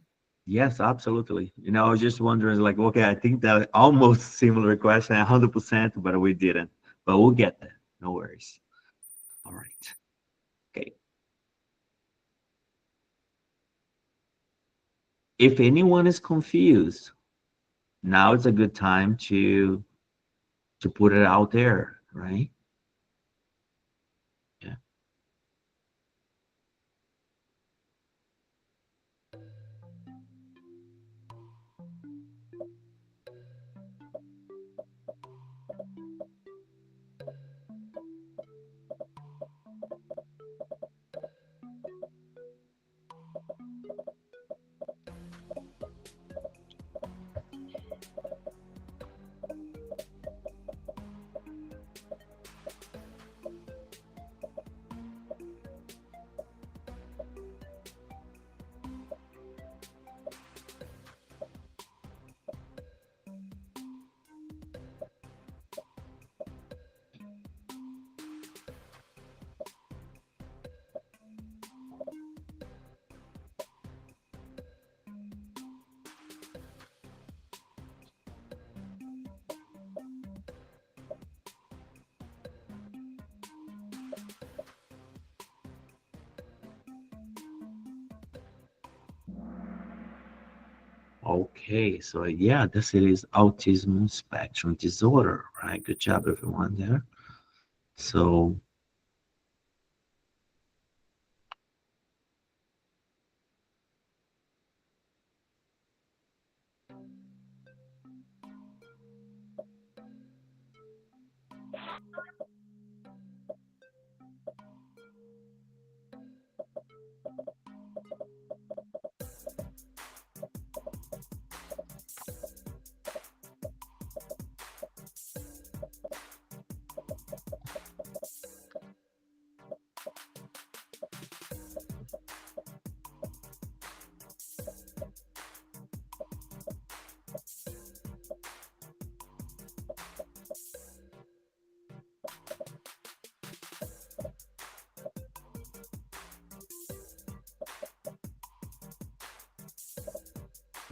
Yes, absolutely. You know, I was just wondering, like, okay, I think that almost similar question, 100%, but we didn't. But we'll get there. No worries. All right. Okay. If anyone is confused, now it's a good time to put it out there, right? Yeah. Okay, so yeah, this is autism spectrum disorder, right? Good job, everyone there. So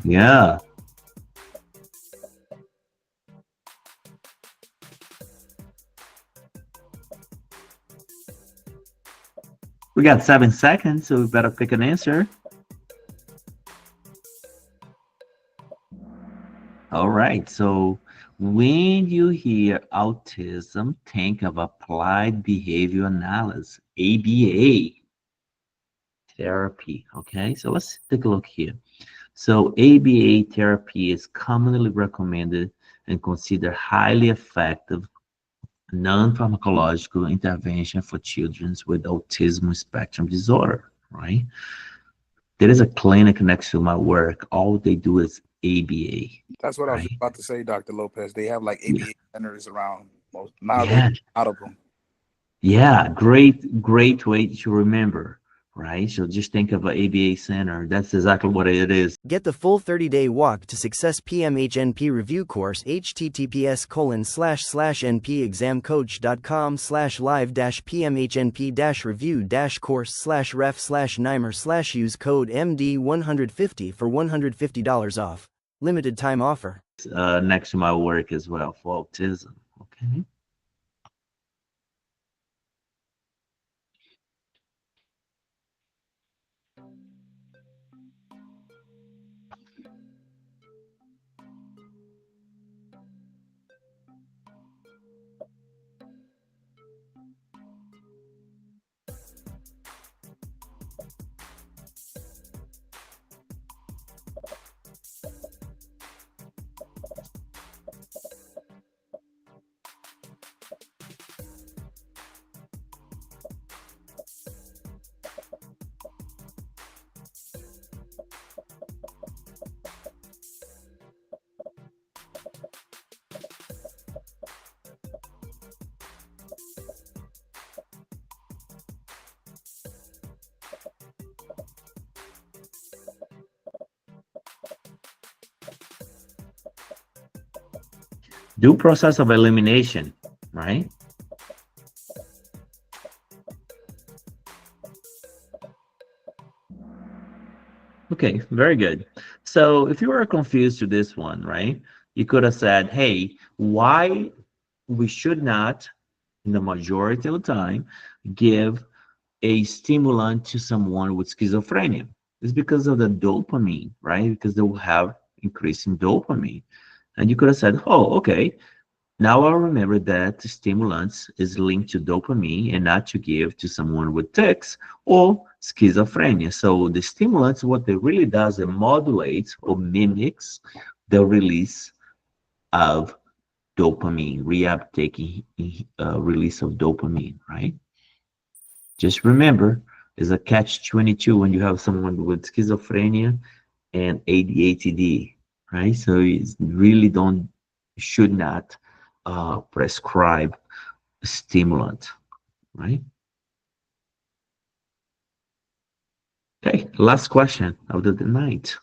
yeah. We got 7 seconds, so we better pick an answer. All right, so when you hear autism, think of applied behavior analysis, ABA therapy. Okay, so let's take a look here. So ABA therapy is commonly recommended and considered highly effective non-pharmacological intervention for children with autism spectrum disorder, right? There is a clinic next to my work. All they do is ABA. That's what I was right? about to say, Dr. Lopez. They have like ABA centers around most now. Yeah. They're out of them. Yeah, great way to remember, right? So just think of an ABA center. That's exactly what it is. Get the full 30-day Walk to Success PMHNP review course, https://npexamcoach.com/live-pmhnp-review-course/ref/NYMER/use code MD150 for $150 off. Limited time offer. Next to my work as well for autism. Okay. Due process of elimination, right? Okay, very good. So if you were confused to this one, right, you could have said, hey, why we should not, in the majority of the time, give a stimulant to someone with schizophrenia. It's because of the dopamine, right? Because they will have increasing dopamine. And you could have said, oh, okay, now I remember that stimulants is linked to dopamine and not to give to someone with tics or schizophrenia. So the stimulants, what they really does, it modulates or mimics the release of dopamine, reuptake release of dopamine, right? Just remember, there's a catch-22 when you have someone with schizophrenia and ADHD, right? So you really should not prescribe a stimulant, right? Okay, last question of the night.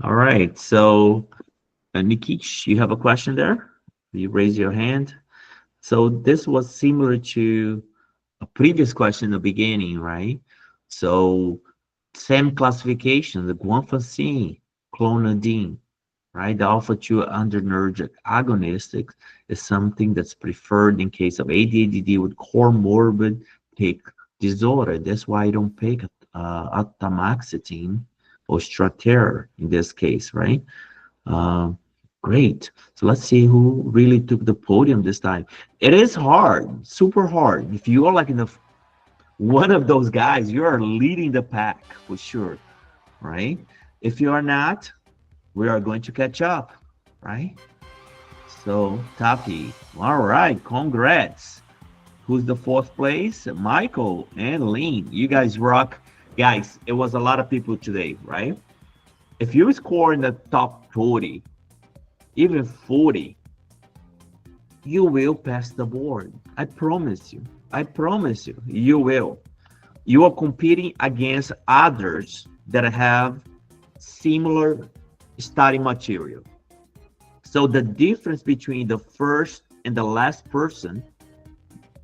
All right, so Nikish, you have a question there? You raise your hand. So this was similar to a previous question in the beginning, right? So same classification, the guanfacine, clonidine, right? The alpha-2 adrenergic agonistic is something that's preferred in case of ADHD with comorbid pick disorder. That's why I don't pick atomoxetine or Strattera in this case, right? Great. So let's see who really took the podium this time. It is hard, super hard. If you are like in one of those guys, you are leading the pack for sure, right? If you are not, we are going to catch up, right? So, Tapi, all right, congrats. Who's the fourth place? Michael and Lean. You guys rock. Guys, it was a lot of people today, right? If you score in the top 40, even 40, you will pass the board. I promise you. I promise you, you will. You are competing against others that have similar study material. So the difference between the first and the last person,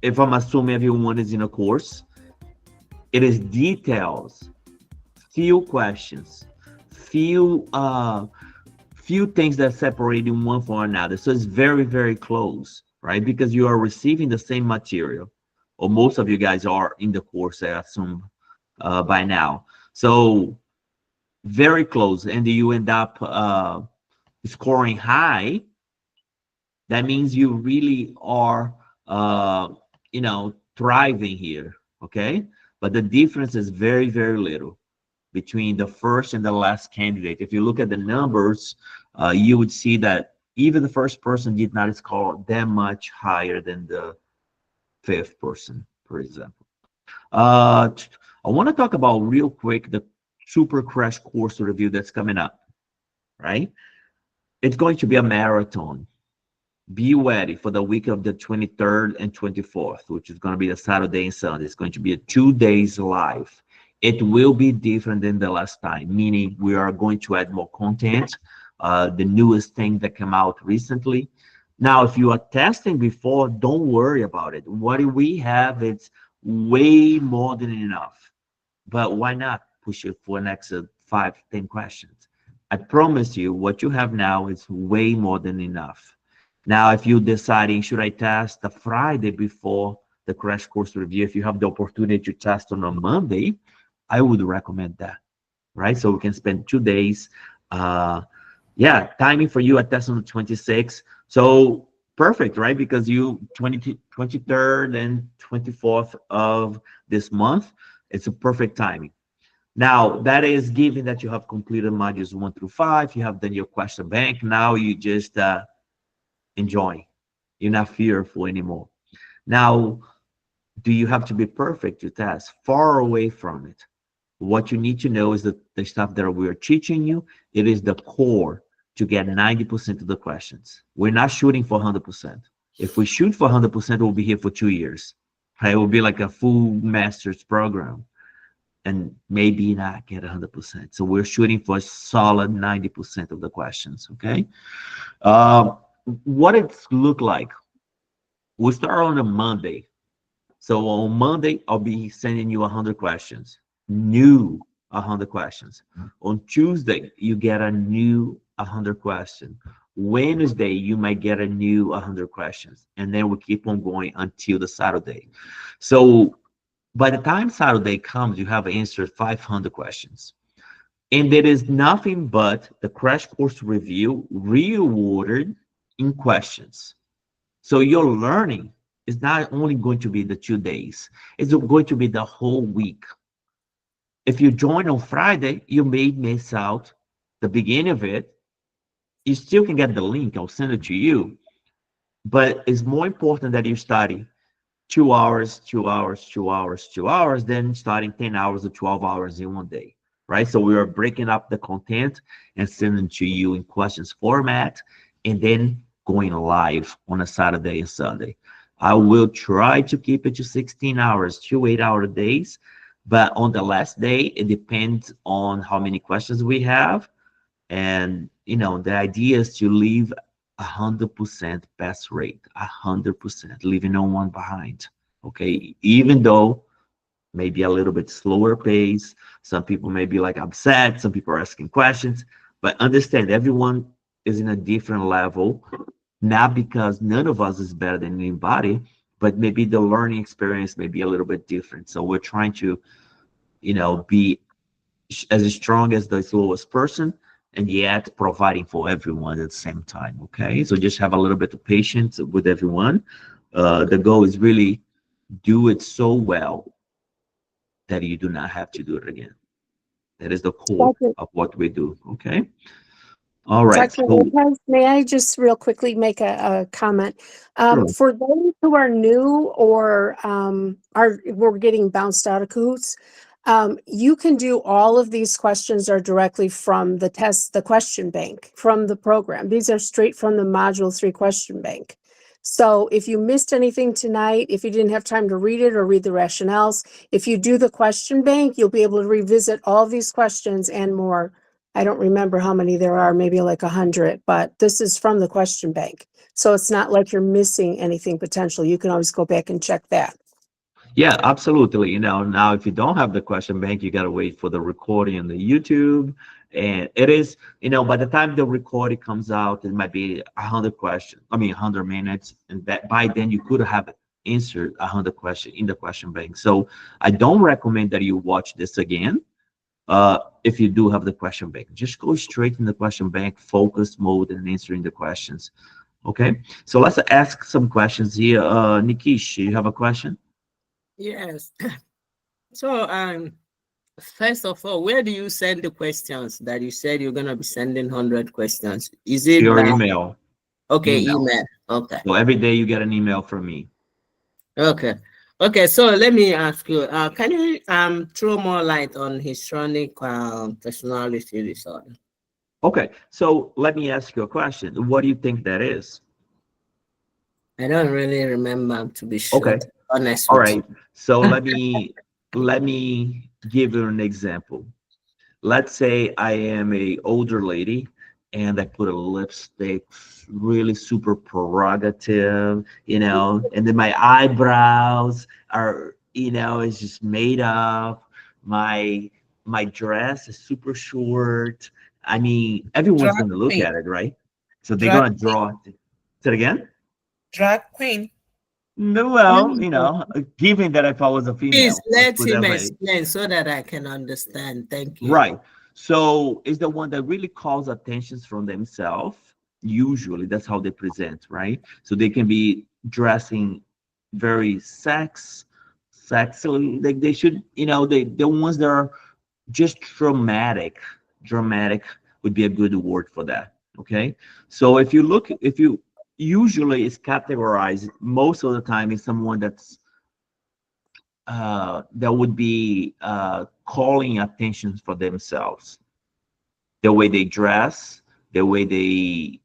if I'm assuming everyone is in a course, it is details, few questions, few things that separate one from another. So it's very, very close, right? Because you are receiving the same material, or most of you guys are in the course, I assume, by now. So very close, and you end up scoring high. That means you really are, thriving here, okay? But the difference is very, very little between the first and the last candidate. If you look at the numbers, you would see that even the first person did not score that much higher than the fifth person, for example. I want to talk about real quick the super crash course review that's coming up, right? It's going to be a marathon. Be ready for the week of the 23rd and 24th, which is going to be a Saturday and Sunday. It's going to be a 2 days live. It will be different than the last time, meaning we are going to add more content, the newest thing that came out recently. Now, if you are testing before, don't worry about it. What we have, it's way more than enough. But why not push it for the next 5, 10 questions? I promise you, what you have now is way more than enough. Now, if you're deciding, should I test the Friday before the crash course review? If you have the opportunity to test on a Monday, I would recommend that, right? So we can spend 2 days. Timing for you at test on the 26th. So perfect, right? Because you 23rd and 24th of this month, it's a perfect timing. Now, that is given that you have completed modules 1 through 5, you have done your question bank. Now you just enjoy. You're not fearful anymore. Now, do you have to be perfect to test? Far away from it. What you need to know is that the stuff that we're teaching you, it is the core to get 90% of the questions. We're not shooting for 100%. If we shoot for 100%, we'll be here for 2 years. Right? It will be like a full master's program and maybe not get 100%. So we're shooting for a solid 90% of the questions, okay? What it look like? We'll start on a Monday. So on Monday, I'll be sending you 100 questions, new 100 questions. On Tuesday, you get a new 100 questions. Wednesday, you might get a new 100 questions. And then we keep on going until the Saturday. So by the time Saturday comes, you have answered 500 questions. And there is nothing but the crash course review rewarded in questions. So your learning is not only going to be the 2 days, it's going to be the whole week. If you join on Friday, you may miss out the beginning of it. You still can get the link, I'll send it to you. But it's more important that you study 2 hours, 2 hours, 2 hours, 2 hours, than starting 10 hours or 12 hours in one day, right? So we are breaking up the content and sending to you in questions format, and then going live on a Saturday and Sunday. I will try to keep it to 16 hours, 2 8-hour days, but on the last day, it depends on how many questions we have. And, you know, the idea is to leave 100% pass rate, 100%, leaving no one behind, okay? Even though maybe a little bit slower pace, some people may be like upset, some people are asking questions, but understand everyone is in a different level, not because none of us is better than anybody, but maybe the learning experience may be a little bit different. So we're trying to, you know, be as strong as the slowest person, and yet providing for everyone at the same time, okay? So just have a little bit of patience with everyone. The goal is really do it so well that you do not have to do it again. That is the core of what we do, okay? All right. Dr. Lopez, may I just real quickly make a comment? Sure. For those who are new or we're getting bounced out of Cahoots, you can do all of these questions are directly from the test, the question bank from the program. These are straight from the Module 3 question bank. So if you missed anything tonight, if you didn't have time to read it or read the rationales, if you do the question bank, you'll be able to revisit all of these questions and more. I don't remember how many there are, maybe like 100, but this is from the question bank. So it's not like you're missing anything potential. You can always go back and check that. Yeah, absolutely. You know, now if you don't have the question bank, you got to wait for the recording on the YouTube. And it is, you know, by the time the recording comes out, it might be 100 questions, 100 minutes. And that by then you could have answered 100 questions in the question bank. So I don't recommend that you watch this again. If you do have the question bank, just go straight in the question bank, focus mode, and answering the questions. Okay, so let's ask some questions here. Nikish, you have a question? Yes. So, first of all, where do you send the questions that you said you're gonna be sending 100 questions? Is it Your by email? Okay, email. Okay. So every day you get an email from me. Okay. Okay, so let me ask you, can you throw more light on histrionic personality disorder? Okay, so let me ask you a question. What do you think that is? I don't really remember, to be sure. Okay. Honest. All right. So let me give you an example. Let's say I am a older lady and I put a lipstick, really super prerogative, you know, and then my eyebrows are, you know, it's just made up. My dress is super short. I mean, everyone's going to look at it, right? So they're going to draw it. Say it again? Drag queen. No, well, you know, given that if I was a female. Please let him explain so that I can understand. Thank you. Right. So it's the one that really calls attention from themselves. Usually that's how they present, right? So they can be dressing very sexy. Like they should, you know, the ones that are just dramatic would be a good word for that. Okay, so if you usually it's categorized most of the time is someone that's that would be calling attention for themselves, the way they dress, the way they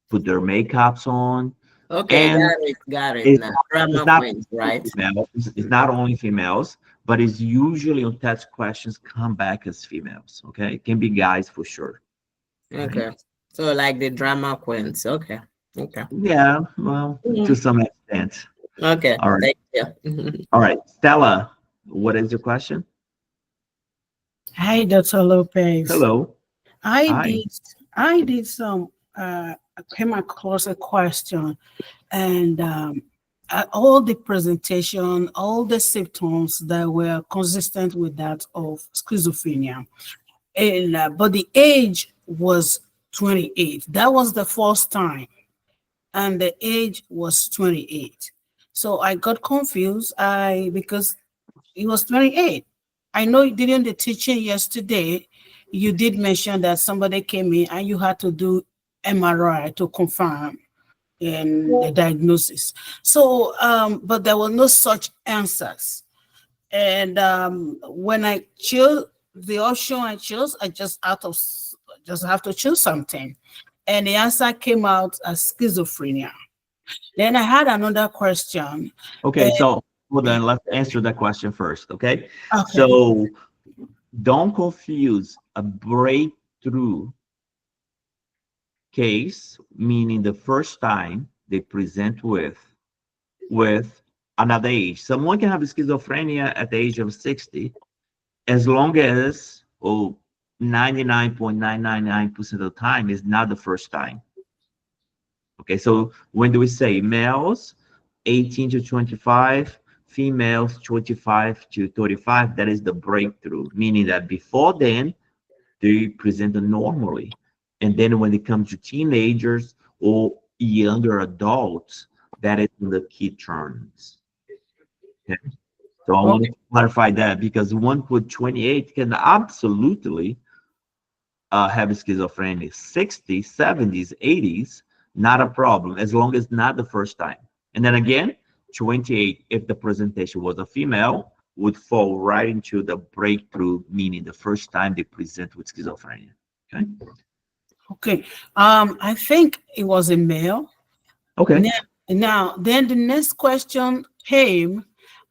put their makeups on. Okay, And got it it's now. not, Drama it's not queens, right? females, it's not only females, but it's usually on test questions come back as females. Okay, it can be guys for sure. Okay. So like the drama queens. Okay. Okay. Yeah, well, to some extent. Okay. All right. Thank you. All right, Stella, what is your question? Hi, Dr. Lopez. Hello. I Hi. did some came across a question, and all the presentation, all the symptoms that were consistent with that of schizophrenia, and but the age was 28. That was the first time, and the age was 28. So I got confused. Because it was 28. I know during the teaching yesterday, you did mention that somebody came in and you had to do MRI to confirm in the diagnosis. So, but there were no such answers. And when I chose the option I chose, I just have to choose something. And the answer came out as schizophrenia. Then I had another question. Okay, so hold on, let's answer that question first, okay? Okay. So don't confuse a breakthrough case, meaning the first time they present with another age. Someone can have schizophrenia at the age of 60 as long as 99.999% of the time is not the first time. Okay, so when do we say males 18 to 25, females 25 to 35, that is the breakthrough, meaning that before then they present normally, and then when it comes to teenagers or younger adults, that is the key terms. Okay, so I want to clarify that, because one with 28 can absolutely have schizophrenia. 60s, 70s, 80s, not a problem, as long as not the first time. And then again, 28, if the presentation was a female, would fall right into the breakthrough, meaning the first time they present with schizophrenia. Okay. Okay. I think it was a male. Okay. Now, then the next question came,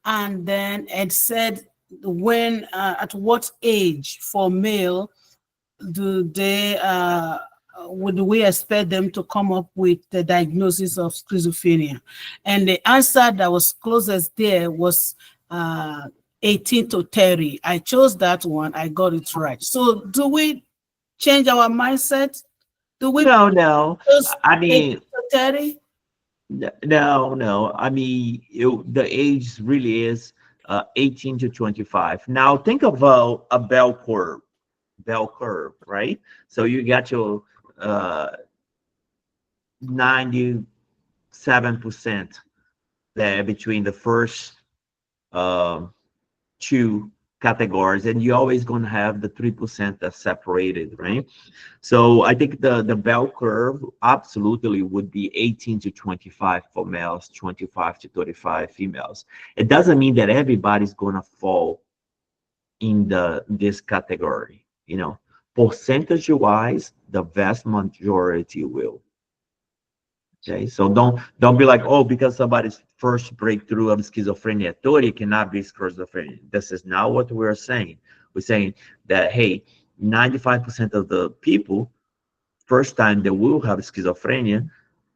and then it said, when, at what age for male would we expect them to come up with the diagnosis of schizophrenia? And the answer that was closest there was 18 to 30. I chose that one. I got it right. So do we change our mindset? Do we? No. I mean, 18 to 30? No. I mean, the age really is 18 to 25. Now think about a bell curve, right? So you got your 97% there between the first two categories, and you're always going to have the 3% that's separated, right? So I think the bell curve absolutely would be 18 to 25 for males, 25 to 35 females. It doesn't mean that everybody's going to fall in this category, you know. Percentage wise, the vast majority will. Okay, so don't be like, oh, because somebody's first breakthrough of schizophrenia at 30 cannot be schizophrenia. This is not what we're saying. We're saying that, hey, 95% of the people, first time they will have schizophrenia,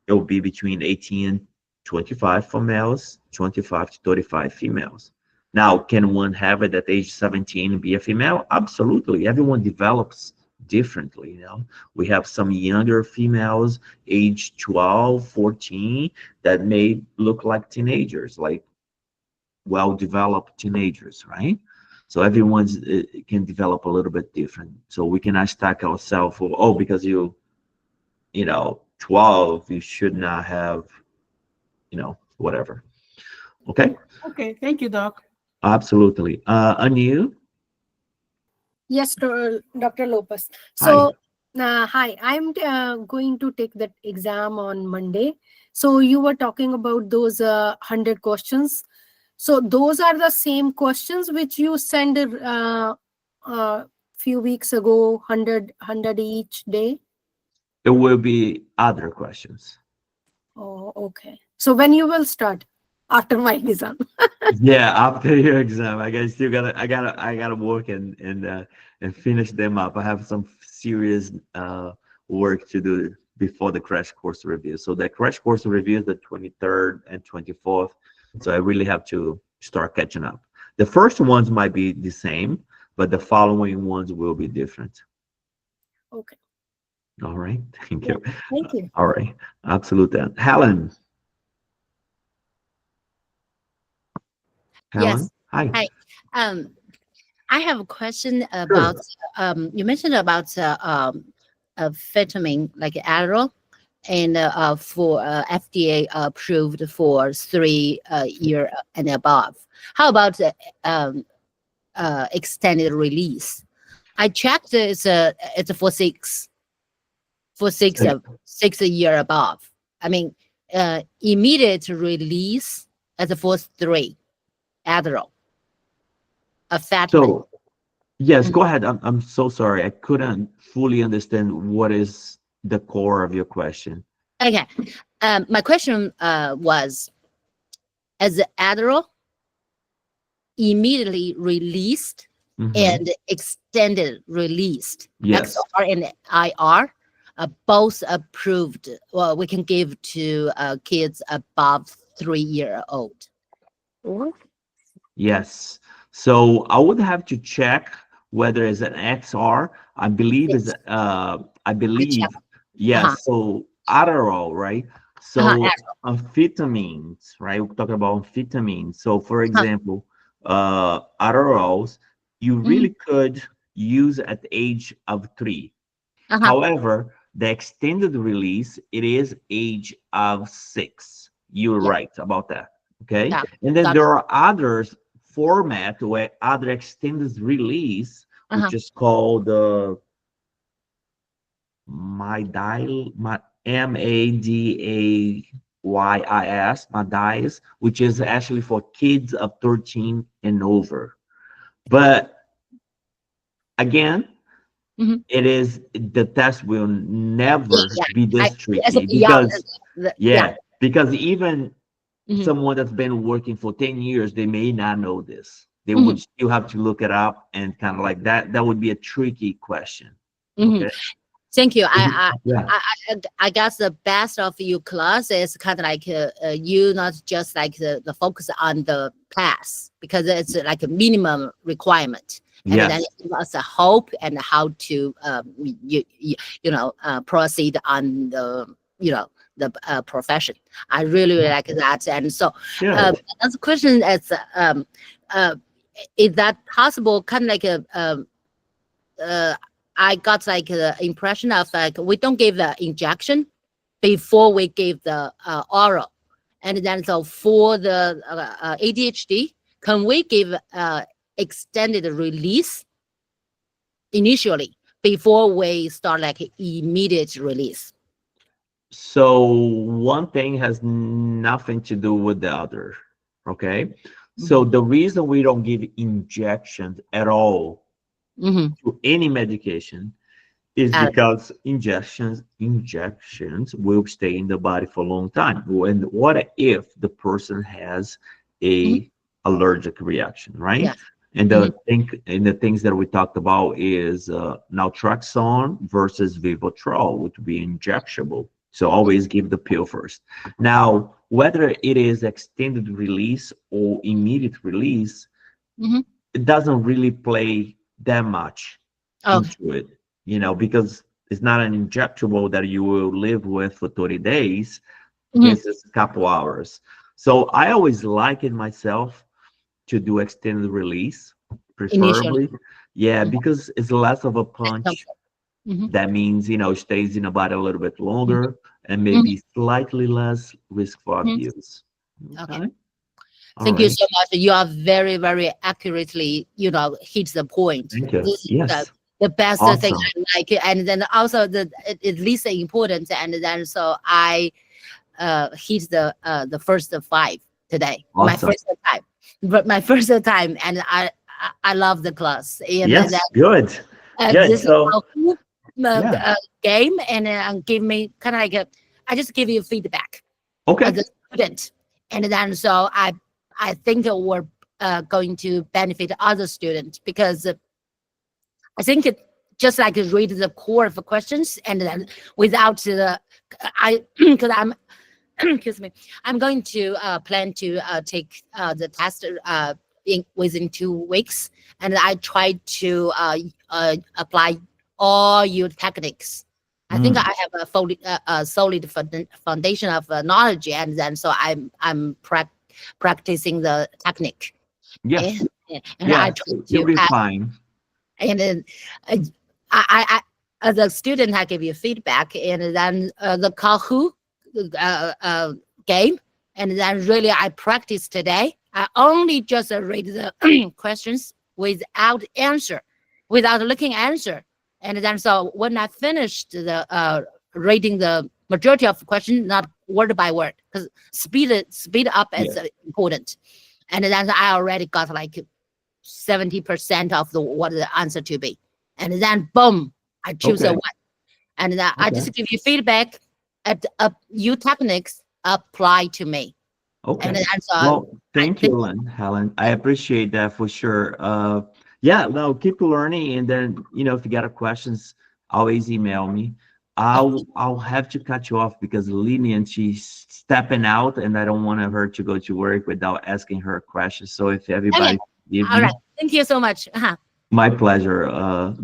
it will be between 18 and 25 for males, 25 to 35 females. Now, can one have it at age 17 and be a female? Absolutely. Everyone develops differently, you know. We have some younger females, age 12, 14, that may look like teenagers, like well-developed teenagers, right? So everyone's can develop a little bit different. So we cannot stack ourselves for, oh, because you know, 12, you should not have, you know, whatever. Okay. Okay. Thank you, Doc. Absolutely. Anu? Yes, Dr. Lopes. So, hi, I'm going to take that exam on Monday. So you were talking about those 100 questions. So those are the same questions which you sent few weeks ago, 100 each day. It will be other questions. Oh, okay. So when you will start after my exam? Yeah, after your exam, I guess I gotta work and finish them up. I have some serious work to do before the crash course review. So the crash course review is the 23rd and 24th. So I really have to start catching up. The first ones might be the same, but the following ones will be different. Okay. All right. Thank you. Thank you. All right. Absolutely. Helen. Helen? Yes. Hi. Hi. I have a question about you mentioned about amphetamine like Adderall, and for FDA approved for 3 year and above. How about extended release? I checked it's for 6 year above. I mean, immediate release as for 3 Adderall. So, yes, go ahead. I'm so sorry. I couldn't fully understand what is the core of your question. Okay. My question was, as the Adderall immediately released and extended released, Yes. XR and IR, both approved. Well, we can give to kids above 3 year old. Yes. So I would have to check whether it's an XR. I believe is yes. So Adderall, right? So amphetamines, right? We're talking about amphetamines. So for example, Adderalls, you really could use at the age of 3. However, the extended release, it is age of 6. You're right about that. Okay. And then there are others format where other extended release, which is called the MADIS, which is actually for kids of 13 and over. But again, it is the test will never be this tricky because even someone that's been working for 10 years, they may not know this. They would still have to look it up and kind of like that. That would be a tricky question. Okay? Thank you. I guess the best of your class is kind of like you not just like the focus on the pass, because it's like a minimum requirement. And then it gives us a hope and how to proceed on the the profession. I really like that. And so another question is that possible? Kind of like I got like the impression of like we don't give the injection before we give the oral, and then so for the ADHD, can we give extended release initially before we start like immediate release? So one thing has nothing to do with the other. Okay. So the reason we don't give injections at all to any medication is because injections will stay in the body for a long time. And what if the person has a allergic reaction, right? And the things that we talked about is naltrexone versus Vivitrol, which would be injectable. So always give the pill first. Now, whether it is extended release or immediate release, it doesn't really play that much into it, because it's not an injectable that you will live with for 30 days. It's just a couple hours. So I always like it myself to do extended release, preferably. Because it's less of a punch. That means, it stays in the body a little bit longer and maybe slightly less risk for abuse. Okay. Thank you so much. You are very, very accurately, hit the point. Thank you. This is Yes. the best thing Awesome. I like. And then also at least important. And then so I hit the first 5 today. My Awesome. first time. But my first time, and I love the class. And Yes, then, good. Good. this So, is yeah. game, and give me kind of like I just give you feedback Okay. as a student, and then so I think we're going to benefit other students because I think it just like read the core of the questions, and then without the because I'm excuse me, I'm going to plan to take the test within 2 weeks, and I try to apply all your techniques. I think I have a solid foundation of knowledge, and then so I'm practicing the technique. Yes. And I Yeah, try you'll to be pass. fine. And then I as a student, I give you feedback, and then the Kahoot game, and then really I practice today. I only just read the questions without looking answer, and then so when I finished the reading the majority of the question, not word by word, because speed up is important, and then I already got like 70% of what the answer to be, and then boom, I choose a Okay. one, and then I Okay. just give you feedback at you techniques apply to me. Okay. And then so Well, thank you, Helen. I appreciate that for sure. Yeah, no, keep learning, and then if you got a questions, always email me. I'll have to cut you off because Lillian, she's stepping out, and I don't want her to go to work without asking her questions. So if everybody give all me, right, thank you so much. my pleasure.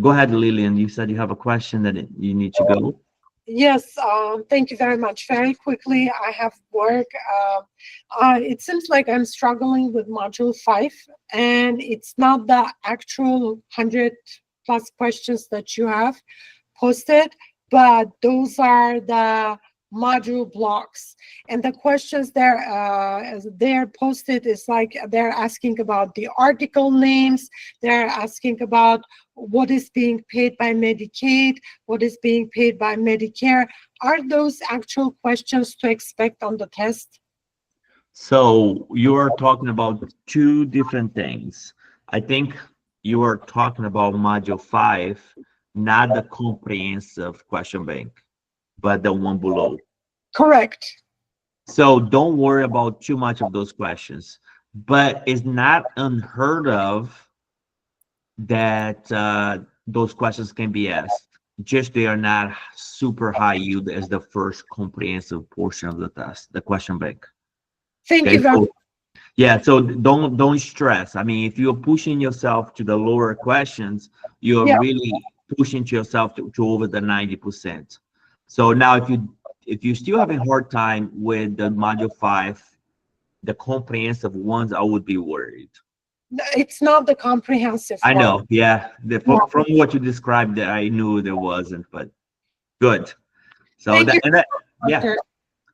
Go ahead, Lillian. You said you have a question that you need to go. Yes, thank you very much. Very quickly, I have work. It seems like I'm struggling with module 5, and it's not the actual 100+ questions that you have posted, but those are the module blocks. And the questions there, as they're posted, is like they're asking about the article names, they're asking about what is being paid by Medicaid, what is being paid by Medicare. Are those actual questions to expect on the test? So you are talking about 2 different things. I think you are talking about module 5, not the comprehensive question bank, but the one below. Correct. So don't worry about too much of those questions, but it's not unheard of that those questions can be asked. Just they are not super high yield as the first comprehensive portion of the test, the question bank. Thank you very much. Yeah, so don't stress. I mean, if you're pushing yourself to the lower questions, you're really pushing yourself to over the 90%. So now if you're still having a hard time with the module 5, the comprehensive ones, I would be worried. It's not the comprehensive I one. know, yeah. From what you described, I knew there wasn't, but good. So Thank you, yeah. Doctor.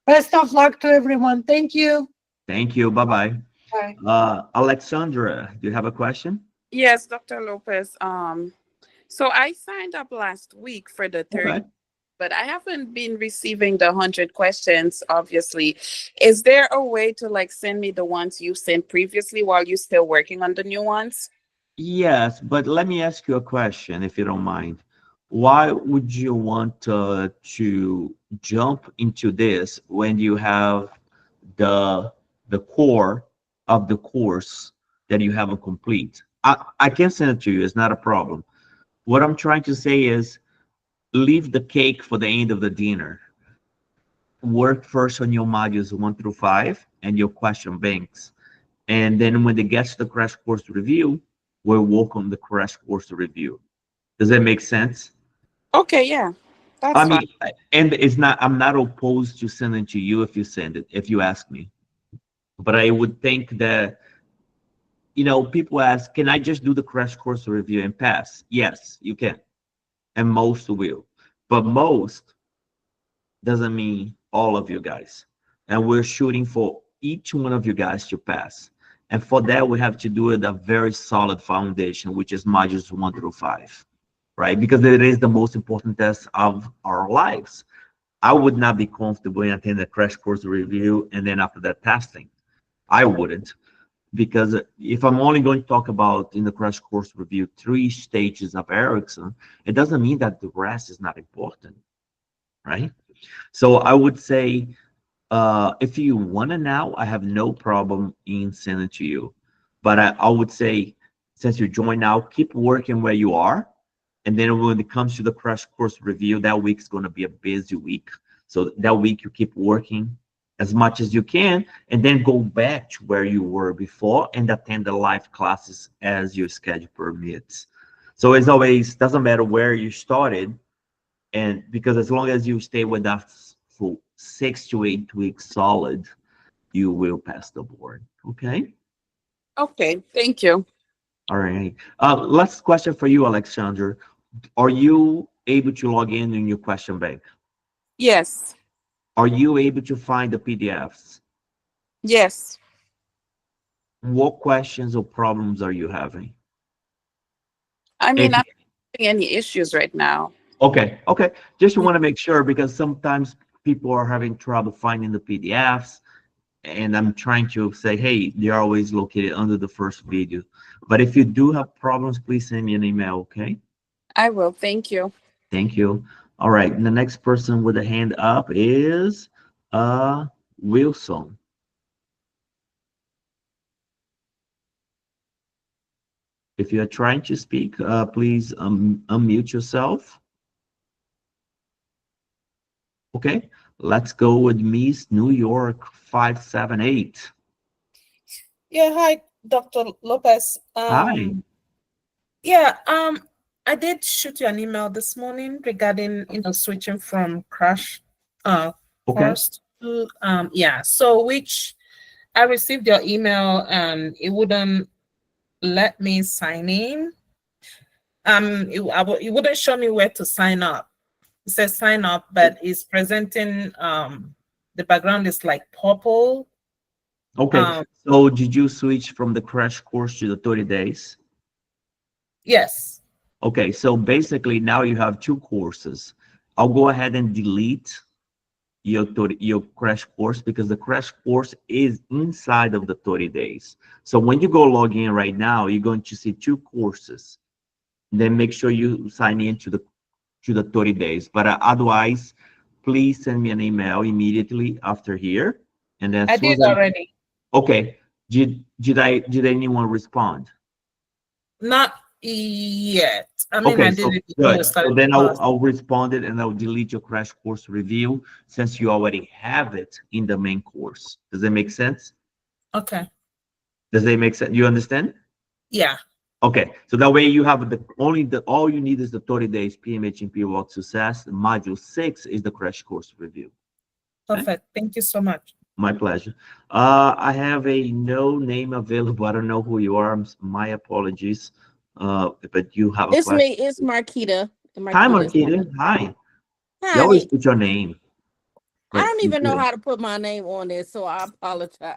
Best of luck to everyone. Thank you. Thank you. Bye-bye. Bye. Alexandra, do you have a question? Yes, Dr. Lopez. So I signed up last week for the 30, Okay. but I haven't been receiving the 100 questions, obviously. Is there a way to send me the ones you sent previously while you're still working on the new ones? Yes, but let me ask you a question, if you don't mind. Why would you want to jump into this when you have the core of the course that you haven't complete? I can send it to you. It's not a problem. What I'm trying to say is leave the cake for the end of the dinner. Work first on your modules 1 through 5 and your question banks. And then when it gets to the crash course review, we'll work on the crash course review. Does that make sense? Okay, yeah. That's I fine. mean, and I'm not opposed to sending to you if you send it, if you ask me. But I would think that, people ask, can I just do the crash course review and pass? Yes, you can. And most will. But most doesn't mean all of you guys. And we're shooting for each one of you guys to pass. And for that, we have to do it a very solid foundation, which is modules 1 through 5, right? Because it is the most important test of our lives. I would not be comfortable in attending a crash course review and then after that testing. I wouldn't, because if I'm only going to talk about in the crash course review 3 stages of Erickson, it doesn't mean that the rest is not important, right? So I would say, if you want to now, I have no problem in sending to you. But I would say, since you join now, keep working where you are. And then when it comes to the crash course review, that week is going to be a busy week. So that week you keep working as much as you can, and then go back to where you were before and attend the live classes as your schedule permits. So it's always, doesn't matter where you started, and because as long as you stay with us for 6 to 8 weeks solid, you will pass the board. Okay. Okay, thank you. All right. Last question for you, Alexandra. Are you able to log in your question bank? Yes. Are you able to find the PDFs? Yes. What questions or problems are you having? I mean, I'm not having any issues right now. Okay. Just want to make sure, because sometimes people are having trouble finding the PDFs, and I'm trying to say, hey, they're always located under the first video. But if you do have problems, please send me an email, okay? I will. Thank you. Thank you. All right. The next person with a hand up is Wilson. If you are trying to speak, please unmute yourself. Okay. Let's go with Miss New York 578. Yeah, hi, Dr. Lopez. Hi. Yeah, I did shoot you an email this morning regarding, switching from crash course to yeah. So which I received your email and it wouldn't let me sign in. It wouldn't show me where to sign up. It says sign up, but it's presenting the background is like purple. Okay. So did you switch from the crash course to the 30 days? Yes. Okay, so basically now you have 2 courses. I'll go ahead and delete your crash course, because the crash course is inside of the 30 days. So when you go log in right now, you're going to see 2 courses. Then make sure you sign in to the 30 days. But otherwise, please send me an email immediately after here. And then I did already. Okay. Did anyone respond? Not yet. I mean, Okay, I did so it before good. we So started then the class. I'll respond it, and I'll delete your crash course review since you already have it in the main course. Does that make sense? Okay. Does that make sense? You understand? Yeah. Okay, so that way you have all you need is the 30 days PMHNP Walk Success. Module 6 is the crash course review. Perfect. Thank you so much. My pleasure. I have a no name available. I don't know who you are. My apologies. But you have a It's question. me. It's Marquita. Hi, Marquita. Hi. Hi. You always put your name. I don't even know how to put my name on there, so I apologize.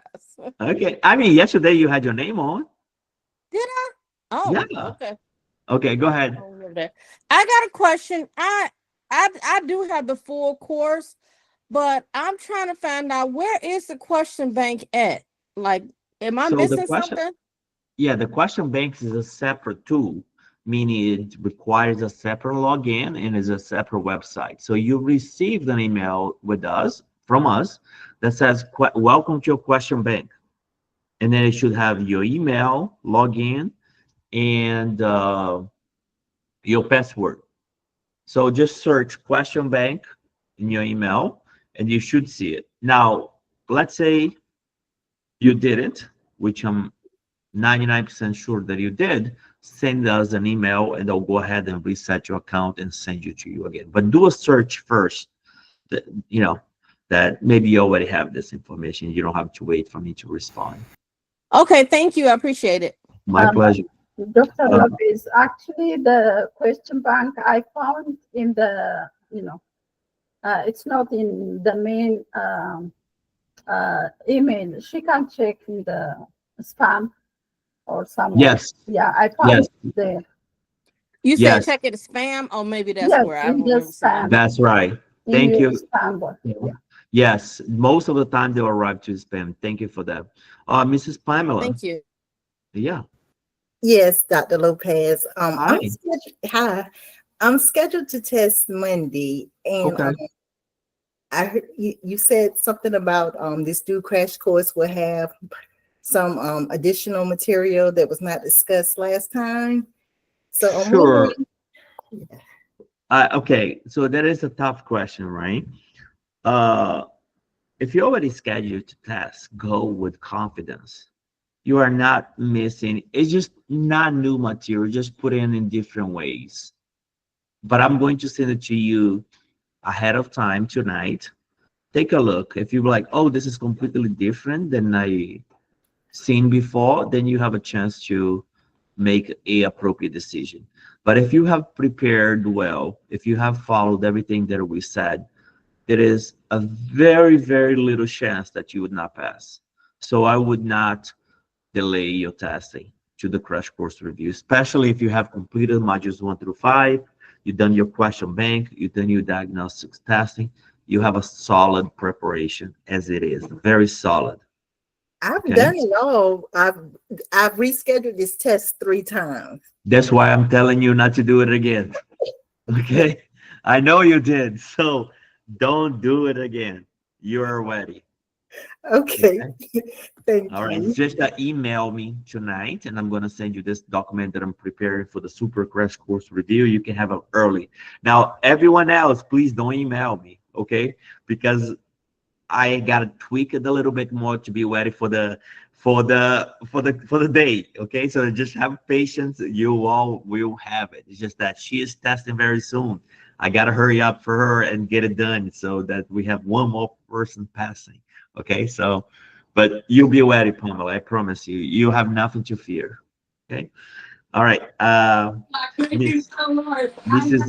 Okay. I mean, yesterday you had your name on. Did I? Oh, Yeah. okay. Okay, go ahead. I got a question. I do have the full course, but I'm trying to find out, where is the question bank at? Like, am I missing something? Yeah, the question bank is a separate tool, meaning it requires a separate login and is a separate website. So you received an email from us that says, welcome to your question bank. And then it should have your email, login, and your password. So just search question bank in your email and you should see it. Now, let's say you didn't, which I'm 99% sure that you did. Send us an email and I'll go ahead and reset your account and send you to you again. But do a search first, that maybe you already have this information. You don't have to wait for me to respond. Okay, thank you. I appreciate it. My pleasure. Dr. Lopez, actually the question bank I found in the, it's not in the main email. She can check in the spam or somewhere. Yes. Yeah, I found Yes. it there. You said Yes. check it as spam, or maybe that's Yes, where I in the remember seeing spam. it. That's right. In Thank your you. spam box. Yeah. Yes, most of the time they'll arrive to spam. Thank you for that. Mrs. Pamela. Thank you. Yeah. Yes, Dr. Lopez. Hi. I'm scheduled to test Monday, and Okay. I heard you said something about this new crash course will have some additional material that was not discussed last time. So I'm Sure. wondering. Okay, so that is a tough question, right? If you already scheduled to test, go with confidence. You are not missing. It's just not new material. Just put in different ways. But I'm going to send it to you ahead of time tonight. Take a look. If you're like, oh, this is completely different than I seen before, then you have a chance to make a appropriate decision. But if you have prepared well, if you have followed everything that we said, there is a very, very little chance that you would not pass. So I would not delay your testing to the crash course review, especially if you have completed modules 1 through 5, you've done your question bank, you've done your diagnostics testing, you have a solid preparation as it is, very solid. I've done it all. I've rescheduled this test 3 times. That's why I'm telling you not to do it again. Okay? I know you did, so don't do it again. You're ready. Okay. Thank All right, you. just email me tonight, and I'm going to send you this document that I'm preparing for the super crash course review. You can have it early. Now, everyone else, please don't email me, okay? Because I got to tweak it a little bit more to be ready for the day, okay? So just have patience. You all will have it. It's just that she is testing very soon. I got to hurry up for her and get it done so that we have one more person passing, okay? So, but you'll be ready, Pamela. I promise you. You have nothing to fear, okay? All right. This is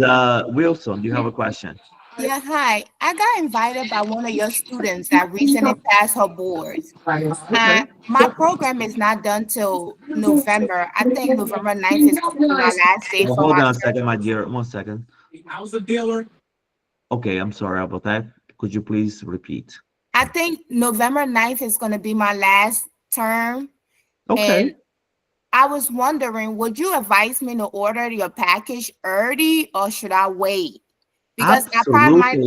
Wilson. Do you have a question? Yeah, hi. I got invited by one of your students that recently passed her boards. My program is not done till November. I think November 9th is my last day Well, for hold my on a second, my dear. 1 second. How's the dealer? Okay, I'm sorry about that. Could you please repeat? I think November 9th is going to be my last term. Okay. And I was wondering, would you advise me to order your package early or should I wait? Because I might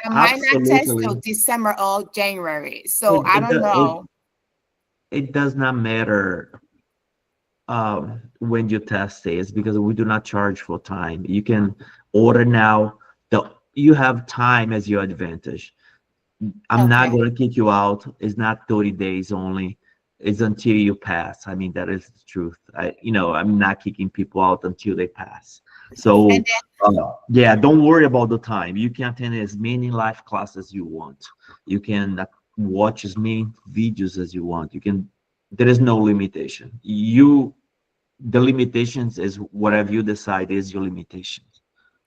not test till December or January. So I don't know. It does not matter when your test is, because we do not charge for time. You can order now. You have time as your advantage. I'm not going to kick you out. It's not 30 days only. It's until you pass. I mean, that is the truth. I'm not kicking people out until they pass. So yeah, don't worry about the time. You can attend as many live classes as you want. You can watch as many videos as you want. There is no limitation. The limitations is whatever you decide is your limitations.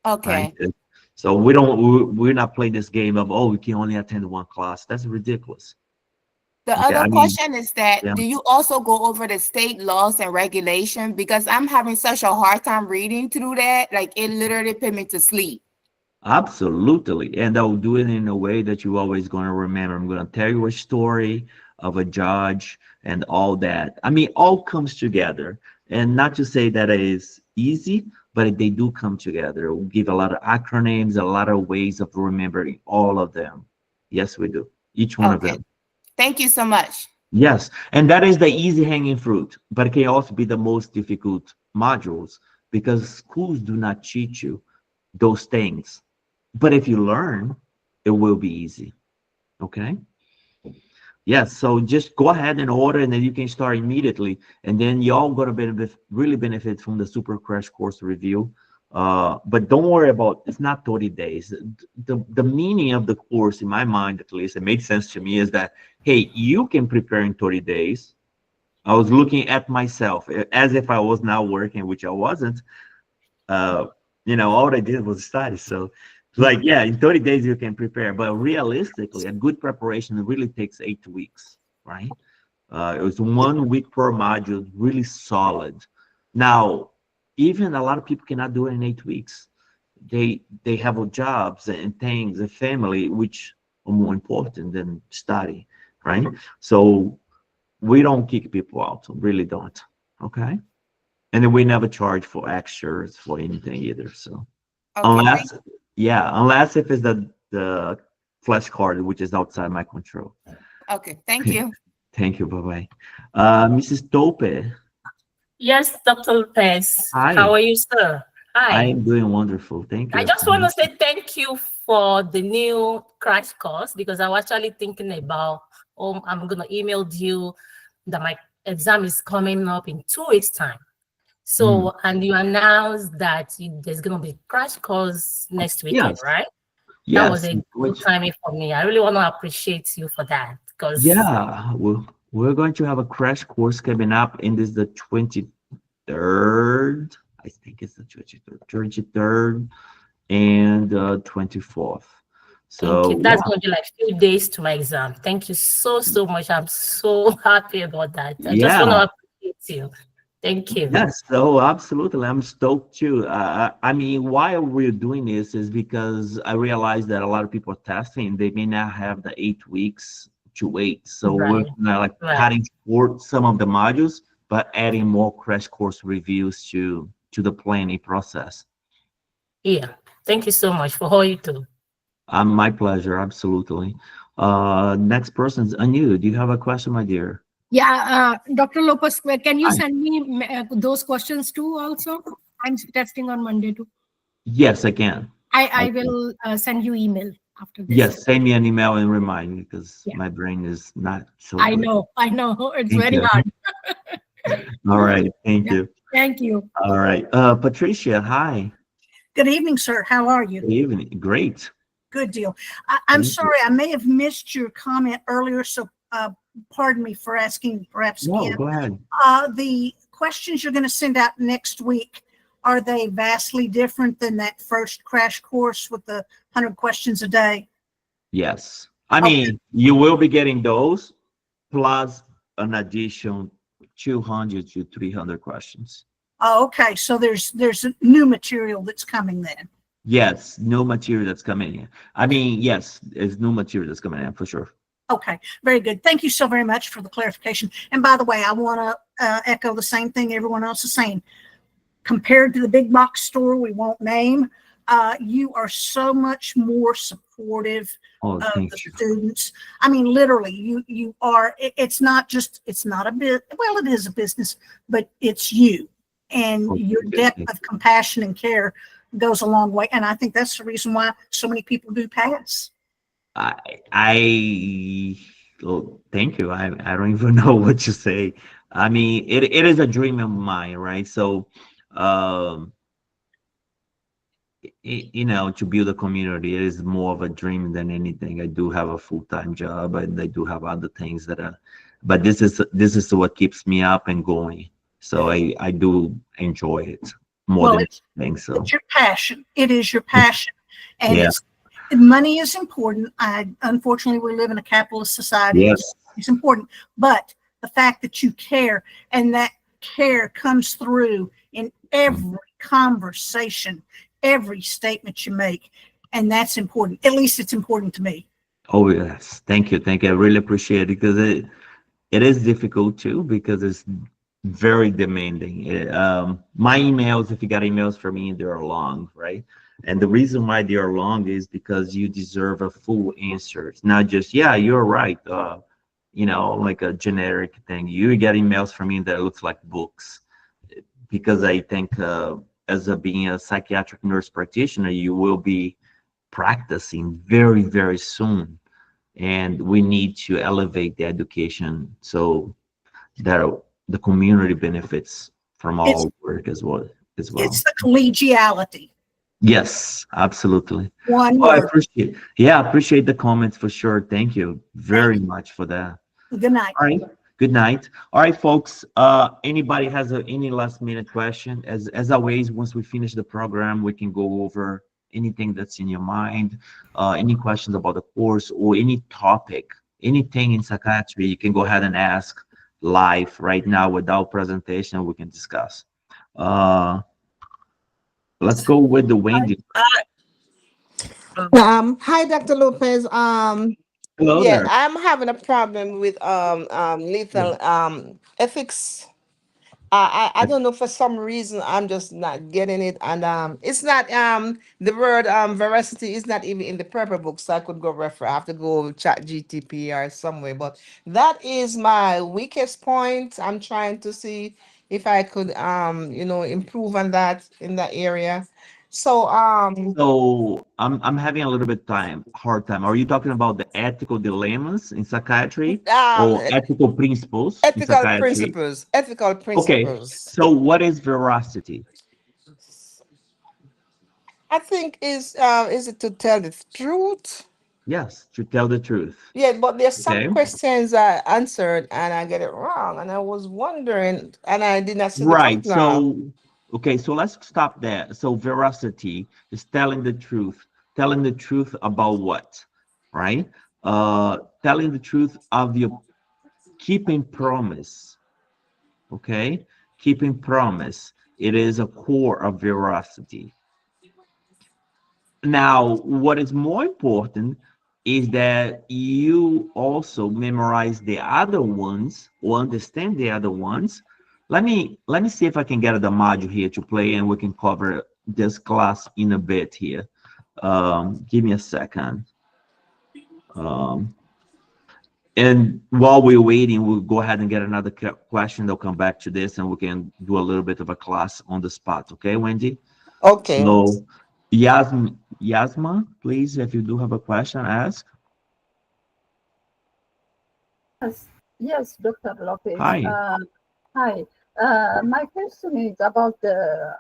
Okay. Right? So we're not playing this game of, oh, we can only attend one class. That's ridiculous. The other question is that, do you also go over the state laws and regulation? Because I'm having such a hard time reading through that. Like, it literally put me to sleep. Absolutely. And I'll do it in a way that you're always going to remember. I'm going to tell you a story of a judge and all that. I mean, all comes together. And not to say that it is easy, but they do come together. We'll give a lot of acronyms, a lot of ways of remembering all of them. Yes, we do. Each one of them. Thank you so much. Yes, and that is the easy hanging fruit, but it can also be the most difficult modules because schools do not teach you those things. But if you learn, it will be easy. Okay? Yes, so just go ahead and order, and then you can start immediately. And then y'all going to really benefit from the Super Crash Course review. But don't worry about, it's not 30 days. The meaning of the course, in my mind at least, it made sense to me, is that, hey, you can prepare in 30 days. I was looking at myself as if I was now working, which I wasn't. All I did was study. So like, yeah, in 30 days you can prepare, but realistically, a good preparation really takes 8 weeks, right? It was 1 week per module, really solid. Now, even a lot of people cannot do it in 8 weeks. They have jobs and things and family, which are more important than study, right? So we don't kick people out, really don't. Okay. And then we never charge for extras for anything either. So unless if it's the flashcard, which is outside my control. Okay, thank you. Thank you. Bye-bye. Mrs. Tope. Yes, Dr. Lopez. Hi. How are you, sir? Hi. I'm doing wonderful. Thank you. I just want to say thank you for the new crash course, because I was actually thinking about, I'm going to email you that my exam is coming up in 2 weeks' time. So, and you announced that there's going to be crash course next weekend, right? Yes. That was a good timing for me. I really want to appreciate you for that. Because we're going to have a crash course coming up, and this is the 23rd. I think it's the 23rd and 24th. So that's going to be like a few days to my exam. Thank you so much. I'm so happy about that. I just want to appreciate you. Thank you. Yes, so absolutely. I'm stoked too. I mean, why we're doing this is because I realized that a lot of people are testing. They may not have the 8 weeks to wait. So we're cutting short some of the modules, but adding more crash course reviews to the planning process. Yeah. Thank you so much for all you do. My pleasure. Absolutely. Next person's Anu. Do you have a question, my dear? Yeah, Dr. Lopez, can you send me those questions too also? I'm testing on Monday too. Yes, I can. I will send you email after this. Yes, send me an email and remind me, because my brain is not so I good. know. It's Thank very you. hard. All right. Thank you. Thank you. All right. Patricia, hi. Good evening, sir. How are you? Good evening. Great. Good deal. I'm sorry, I may have missed your comment earlier, so pardon me for asking perhaps again. No, go ahead. The questions you're going to send out next week, are they vastly different than that first crash course with the 100 questions a day? Yes. I mean, you will be getting those plus an addition 200 to 300 questions. Oh, okay. So there's new material that's coming then. Yes, new material that's coming in. I mean, yes, there's new material that's coming in for sure. Okay, very good. Thank you so very much for the clarification. And by the way, I want to echo the same thing everyone else is saying. Compared to the big box store we won't name, you are so much more supportive of the students. I mean, literally, you are. It's not a bit. Well, it is a business, but it's you, and your depth of compassion and care goes a long way. And I think that's the reason why so many people do pass. Well, thank you. I don't even know what to say. I mean, it is a dream of mine, right? So, you know, to build a community, it is more of a dream than anything. I do have a full-time job, and I do have other things that are, but this is what keeps me up and going. So I do enjoy it more than anything. So it's your passion. It is your passion, and money is important. Unfortunately, we live in a capitalist society. Yes. It's important, but the fact that you care, and that care comes through in every conversation, every statement you make, and that's important. At least it's important to me. Oh yes, thank you. I really appreciate it, because it is difficult too, because it's very demanding. My emails, if you got emails from me, they're long, right? And the reason why they are long is because you deserve a full answer. It's not just, yeah, you're right, you know, like a generic thing. You get emails from me that looks like books, because I think as being a psychiatric nurse practitioner, you will be practicing very, very soon. And we need to elevate the education so that the community benefits from all work as well. It's the collegiality. Yes, absolutely. One I word. appreciate the comments for sure. Thank you very much for that. Good night. All right. Good night. All right, folks. Anybody has any last minute question? As always, once we finish the program, we can go over anything that's in your mind, any questions about the course or any topic, anything in psychiatry, you can go ahead and ask. live right now without presentation, we can discuss. Let's go with the Wendy. Hi, Dr. Lopez. Hello Yeah, there. I'm having a problem with lethal ethics. I don't know, for some reason I'm just not getting it, and it's not the word veracity is not even in the purple book, so I could go refer. I have to go chat GTP or somewhere, but that is my weakest point. I'm trying to see if I could improve on that in that area. So So I'm having a little bit hard time. Are you talking about the ethical dilemmas in psychiatry or ethical principles in ethical psychiatry? principles, ethical Okay, principles. so what is veracity? I think is it to tell the truth? Yes, to tell the truth. Yeah, but there's some Okay. questions I answered and I get it wrong, and I was wondering, and I did not see the Right. truth now. So, okay, so let's stop there. So veracity is telling the truth. Telling the truth about what? Right? Telling the truth of your keeping promise. Okay? Keeping promise. It is a core of veracity. Now, what is more important is that you also memorize the other ones or understand the other ones. Let me see if I can get the module here to play, and we can cover this class in a bit here. Give me a second. And while we're waiting, we'll go ahead and get another question. They'll come back to this, and we can do a little bit of a class on the spot. Okay, Wendy? Okay. So, Yasma, please, if you do have a question, ask. Yes, Dr. Lopez. Hi. Hi. My question is about the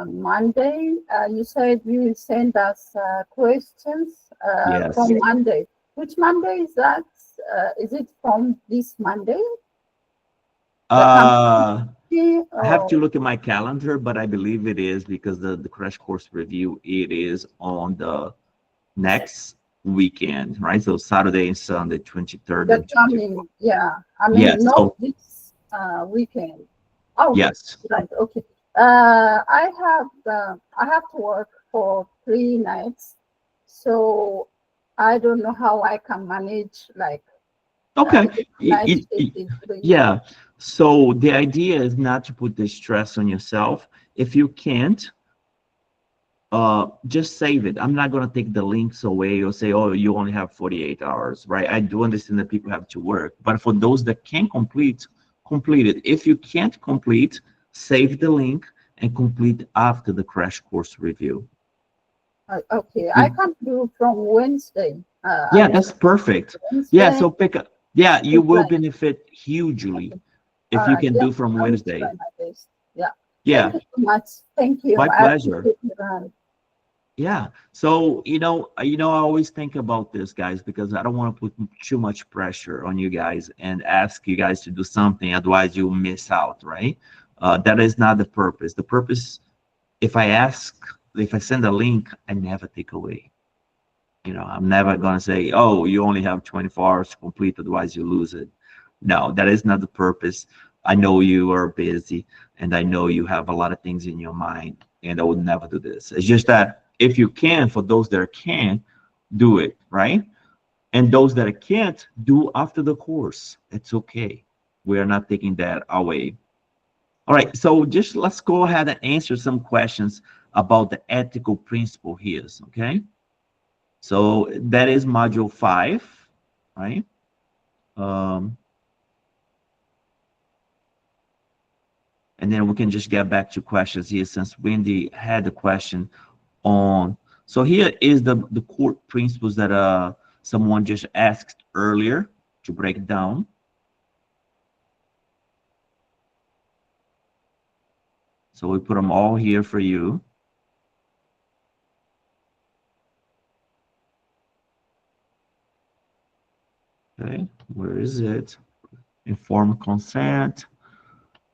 Monday. You said you will send us questions Yes. from Monday. Which Monday is that? Is it from this Monday? I have to look at my calendar, but I believe it is because the crash course review, it is on the next weekend, right? So Saturday and Sunday, 23rd The and 24th. coming, yeah. I mean, Yes, not so- this weekend. Oh, Yes. right. Okay. I have to work for 3 nights, so I don't know how I can manage like. Okay. night It- shift in 3. Yeah. So the idea is not to put the stress on yourself. If you can't, just save it. I'm not going to take the links away or say, oh, you only have 48 hours, right? I do understand that people have to work, but for those that can complete it. If you can't complete, save the link and complete after the crash course review. Okay, I can do from Wednesday. Yeah, that's perfect. Yeah, so Wednesday. pick up. Yeah, you will Right. benefit hugely if you can Yeah, do from I will Wednesday. try my best. Yeah. Yeah. Thank you so much. Thank you. My I pleasure. appreciate your help. Yeah. So, I always think about this, guys, because I don't want to put too much pressure on you guys and ask you guys to do something, otherwise you'll miss out, right? That is not the purpose. The purpose, if I send a link, I never take away. I'm never going to say, oh, you only have 24 hours to complete, otherwise you lose it. No, that is not the purpose. I know you are busy, and I know you have a lot of things in your mind, and I would never do this. It's just that if you can, for those that can, do it, right? And those that can't, do after the course. It's okay. We are not taking that away. All right, so just let's go ahead and answer some questions about the ethical principle here, okay? So that is module 5, right? And then we can just get back to questions here since Wendy had a question on. So here is the core principles that someone just asked earlier to break down. So we put them all here for you. Okay, where is it? Informed consent,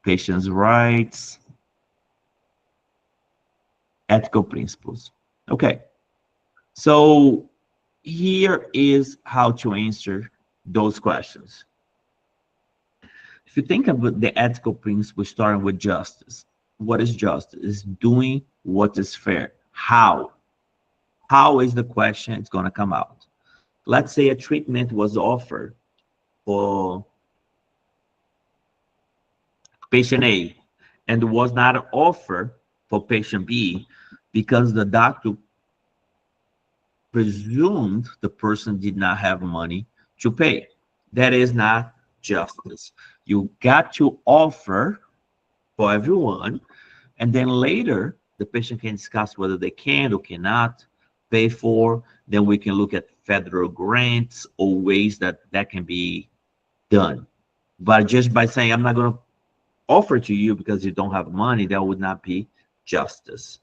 patient's rights, ethical principles. Okay, so here is how to answer those questions. If you think about the ethical principle starting with justice, what is justice? Is doing what is fair. How? How is the question it's going to come out? Let's say a treatment was offered for patient A and was not offered for patient B because the doctor presumed the person did not have money to pay. That is not justice. You got to offer for everyone, and then later the patient can discuss whether they can or cannot pay for. Then we can look at federal grants or ways that that can be done. But just by saying I'm not going to offer to you because you don't have money, that would not be justice.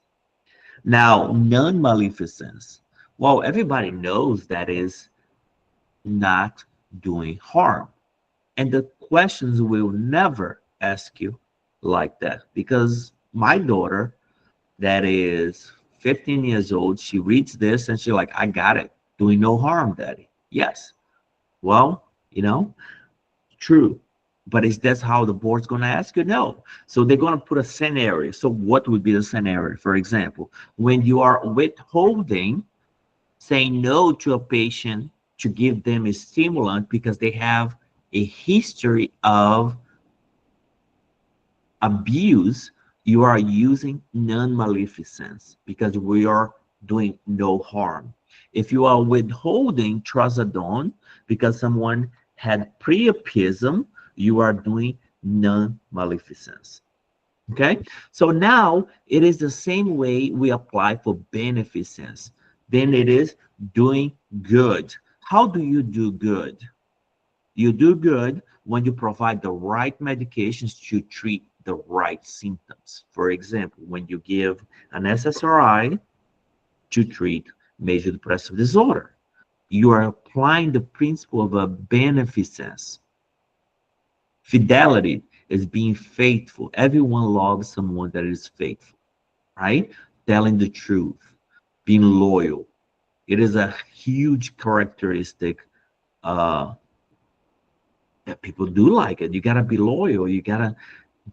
Now, non-maleficence. Well, everybody knows that is not doing harm. And the questions will never ask you like that, because my daughter that is 15 years old, she reads this and she's like, I got it. Doing no harm, Daddy. Yes. Well, you know, true. But is that how the board's going to ask you? No. So they're going to put a scenario. So what would be the scenario? For example, when you are withholding, saying no to a patient to give them a stimulant because they have a history of abuse, you are using non-maleficence because we are doing no harm. If you are withholding trazodone because someone had priapism, you are doing non-maleficence. Okay, so now it is the same way we apply for beneficence. Then it is doing good. How do you do good? You do good when you provide the right medications to treat the right symptoms. For example, when you give an SSRI to treat major depressive disorder, you are applying the principle of a beneficence. Fidelity is being faithful. Everyone loves someone that is faithful, right? Telling the truth, being loyal. It is a huge characteristic that people do like it. You gotta be loyal. You gotta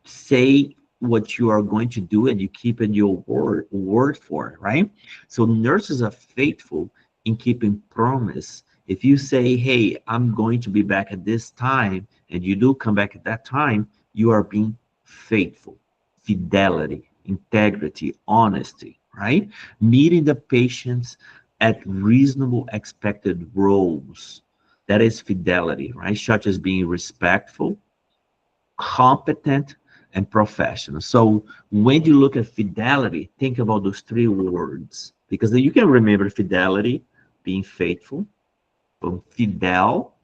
say what you are going to do and you keep in your word for it, right? So nurses are faithful in keeping promise. If you say, hey, I'm going to be back at this time, and you do come back at that time, you are being faithful. Fidelity, integrity, honesty, right? Meeting the patients at reasonable expected roles. That is fidelity, right? Such as being respectful, competent, and professional. So when you look at fidelity, think about those three words, because you can remember fidelity, being faithful, from fidel,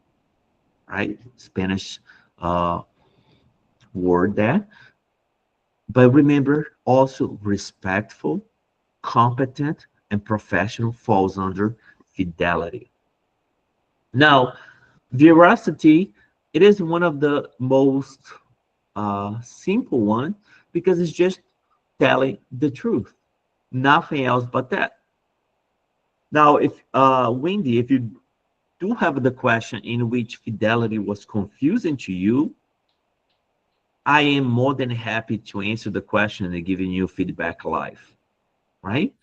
right? Spanish word there. But remember, also respectful, competent, and professional falls under fidelity. Now, veracity, it is one of the most simple one because it's just telling the truth, nothing else but that. Now, if Wendy, if you do have the question in which fidelity was confusing to you, I am more than happy to answer the question and giving you feedback live, right?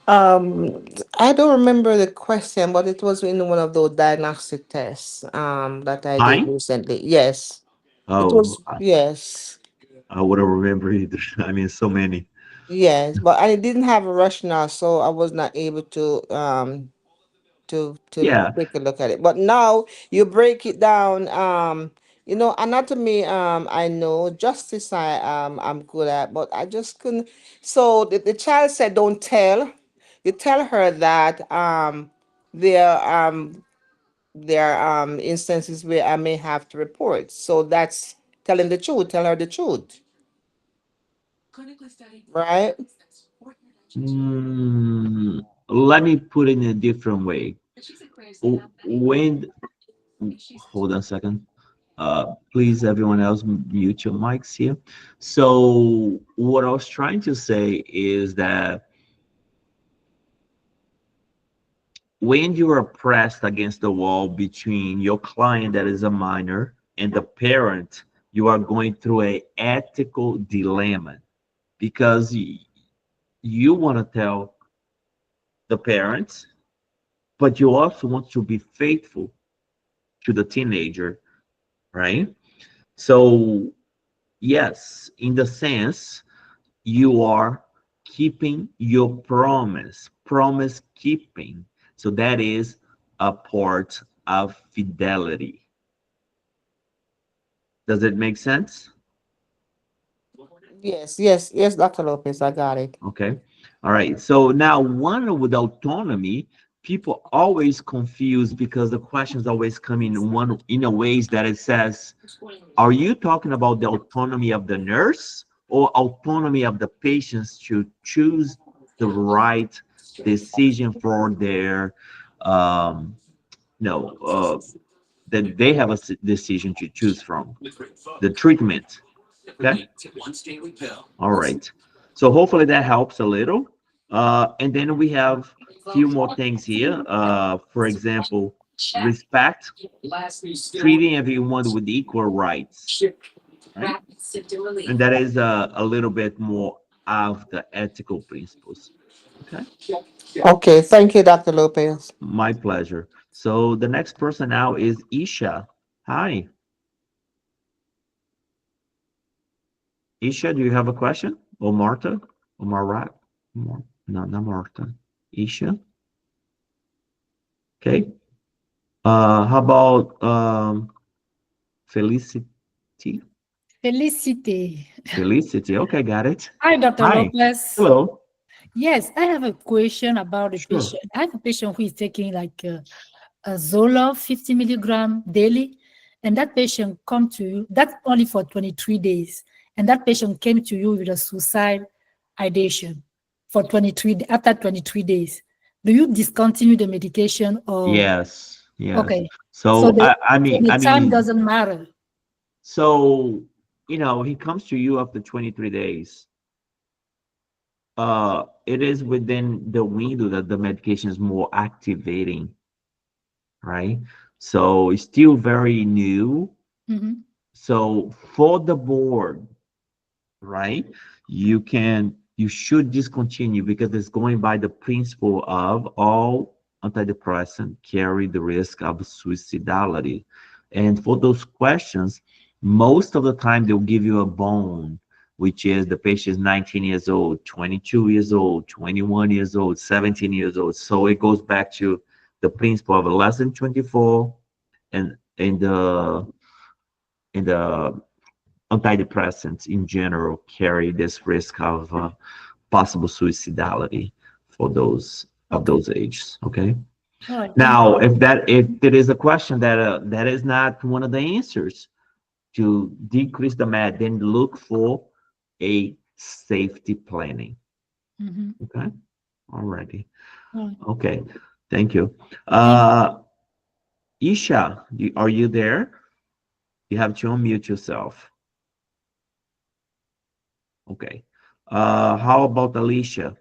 I don't remember the question, but it was in one of those diagnostic tests that I did Mine? recently. Yes. It Oh, was, yes. I wouldn't remember either. I mean, so many. Yes, but I didn't have a rationale, so I was not able to Yeah. take a look at it. But now you break it down. You know, anatomy. I know justice. I'm good at, but I just couldn't. So the child said, "Don't tell." You tell her that there are instances where I may have to report. So that's telling the truth. Tell her the truth, right? Let me put it in a different way. When, hold on a second. Please, everyone else, mute your mics here. So what I was trying to say is that when you are pressed against the wall between your client that is a minor and the parent, you are going through a ethical dilemma, because you want to tell the parents, but you also want to be faithful to the teenager, right? So yes, in the sense, you are keeping your promise keeping. So that is a part of fidelity. Does it make sense? Yes, Dr. Lopez, I got it. Okay. All right. So now, one with autonomy, people always confuse because the questions always come in a ways that it says, are you talking about the autonomy of the nurse or autonomy of the patients to choose the right decision for their that they have a decision to choose from the treatment? Okay. All right. So hopefully that helps a little. And then we have a few more things here. For example, respect, treating everyone with equal rights. Right? And that is a little bit more of the ethical principles. Okay. Okay, thank you, Dr. Lopez. My pleasure. So the next person now is Isha. Hi. Isha, do you have a question? Or Marta? Or Marat? No, not Marta. Isha? Okay. How about Felicity? Felicity. Felicity. Okay, got it. Hi, Dr. Hi. Lopez. Hello. Yes, I have a question about a Sure. patient. I have a patient who is taking like a Zoloft 50 milligram daily, and that patient come to you. That's only for 23 days, and that patient came to you with a suicide ideation for 23 after 23 days. Do you discontinue the medication or? Yes. Yes. Okay. So the, I mean, the time doesn't matter. So he comes to you after 23 days. It is within the window that the medication is more activating, right? So it's still very new. Mhm. So for the board, right, you should discontinue because it's going by the principle of all antidepressant carry the risk of suicidality. And for those questions, most of the time they'll give you a bone, which is the patient is 19 years old, 22 years old, 21 years old, 17 years old. So it goes back to the principle of less than 24 and in the antidepressants in general carry this risk of possible suicidality for those of those ages. Okay. All right. Now, if there is a question that is not one of the answers to decrease the med, then look for a safety planning. Mhm. Okay. Alrighty. All right. Okay. Thank you. Isha, are you there? You have to unmute yourself. Okay. How about Alicia?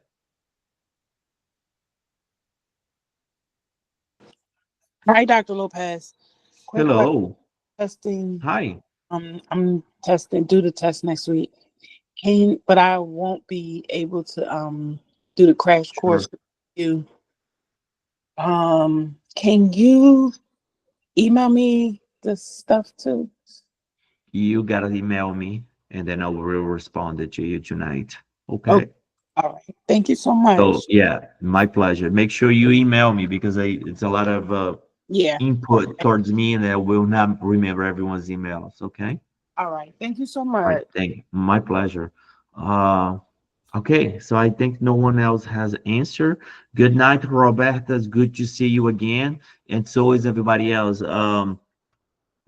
Hi, Dr. Lopez. Quick Hello. testing. Hi. I'm do the test next week. But I won't be able to do the crash course with you. Can you email me the stuff too? You gotta email me, and then I will respond to you tonight. Okay. Oh, all right. Thank you so much. So yeah, my pleasure. Make sure you email me because it's a lot of input towards me, and I will not remember everyone's emails. Okay. All right. Thank you so All much. right. Thank you. My pleasure. Okay. So I think no one else has answered. Good night, Roberta. It's good to see you again, and so is everybody else.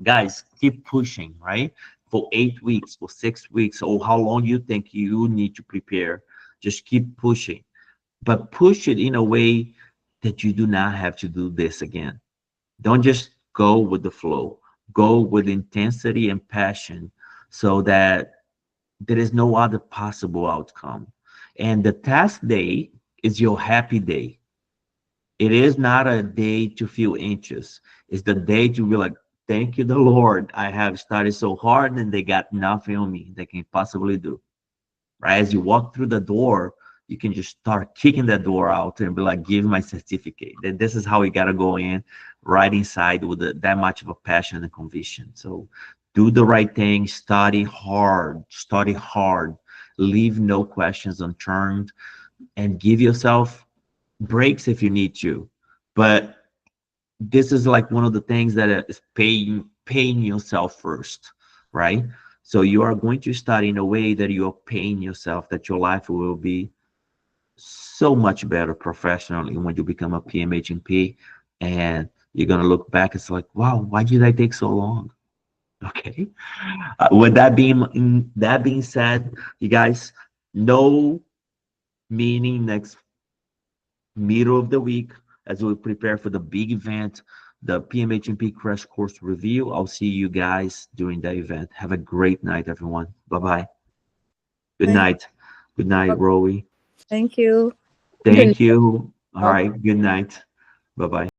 Guys, keep pushing, right? For 8 weeks, for 6 weeks, or how long you think you need to prepare. Just keep pushing, but push it in a way that you do not have to do this again. Don't just go with the flow. Go with intensity and passion so that there is no other possible outcome. And the task day is your happy day. It is not a day to feel anxious. It's the day to be like, thank you, the Lord. I have studied so hard and they got nothing on me they can possibly do. Right? As you walk through the door, you can just start kicking that door out and be like, give my certificate. Then this is how we got to go in right inside with that much of a passion and conviction. So do the right thing, study hard, leave no questions unturned, and give yourself breaks if you need to. But this is like one of the things that is paying yourself first, right? So you are going to study in a way that you are paying yourself, that your life will be so much better professionally when you become a PMHNP, and you're going to look back, it's like, wow, why did I take so long? Okay. With that being said, you guys, no meeting next middle of the week as we prepare for the big event, the PMHNP Crash Course Review. I'll see you guys during the event. Have a great night, everyone. Bye-bye. Good night. Good night, Rowie. Thank you. Thank you. All right. Good night. Bye-bye.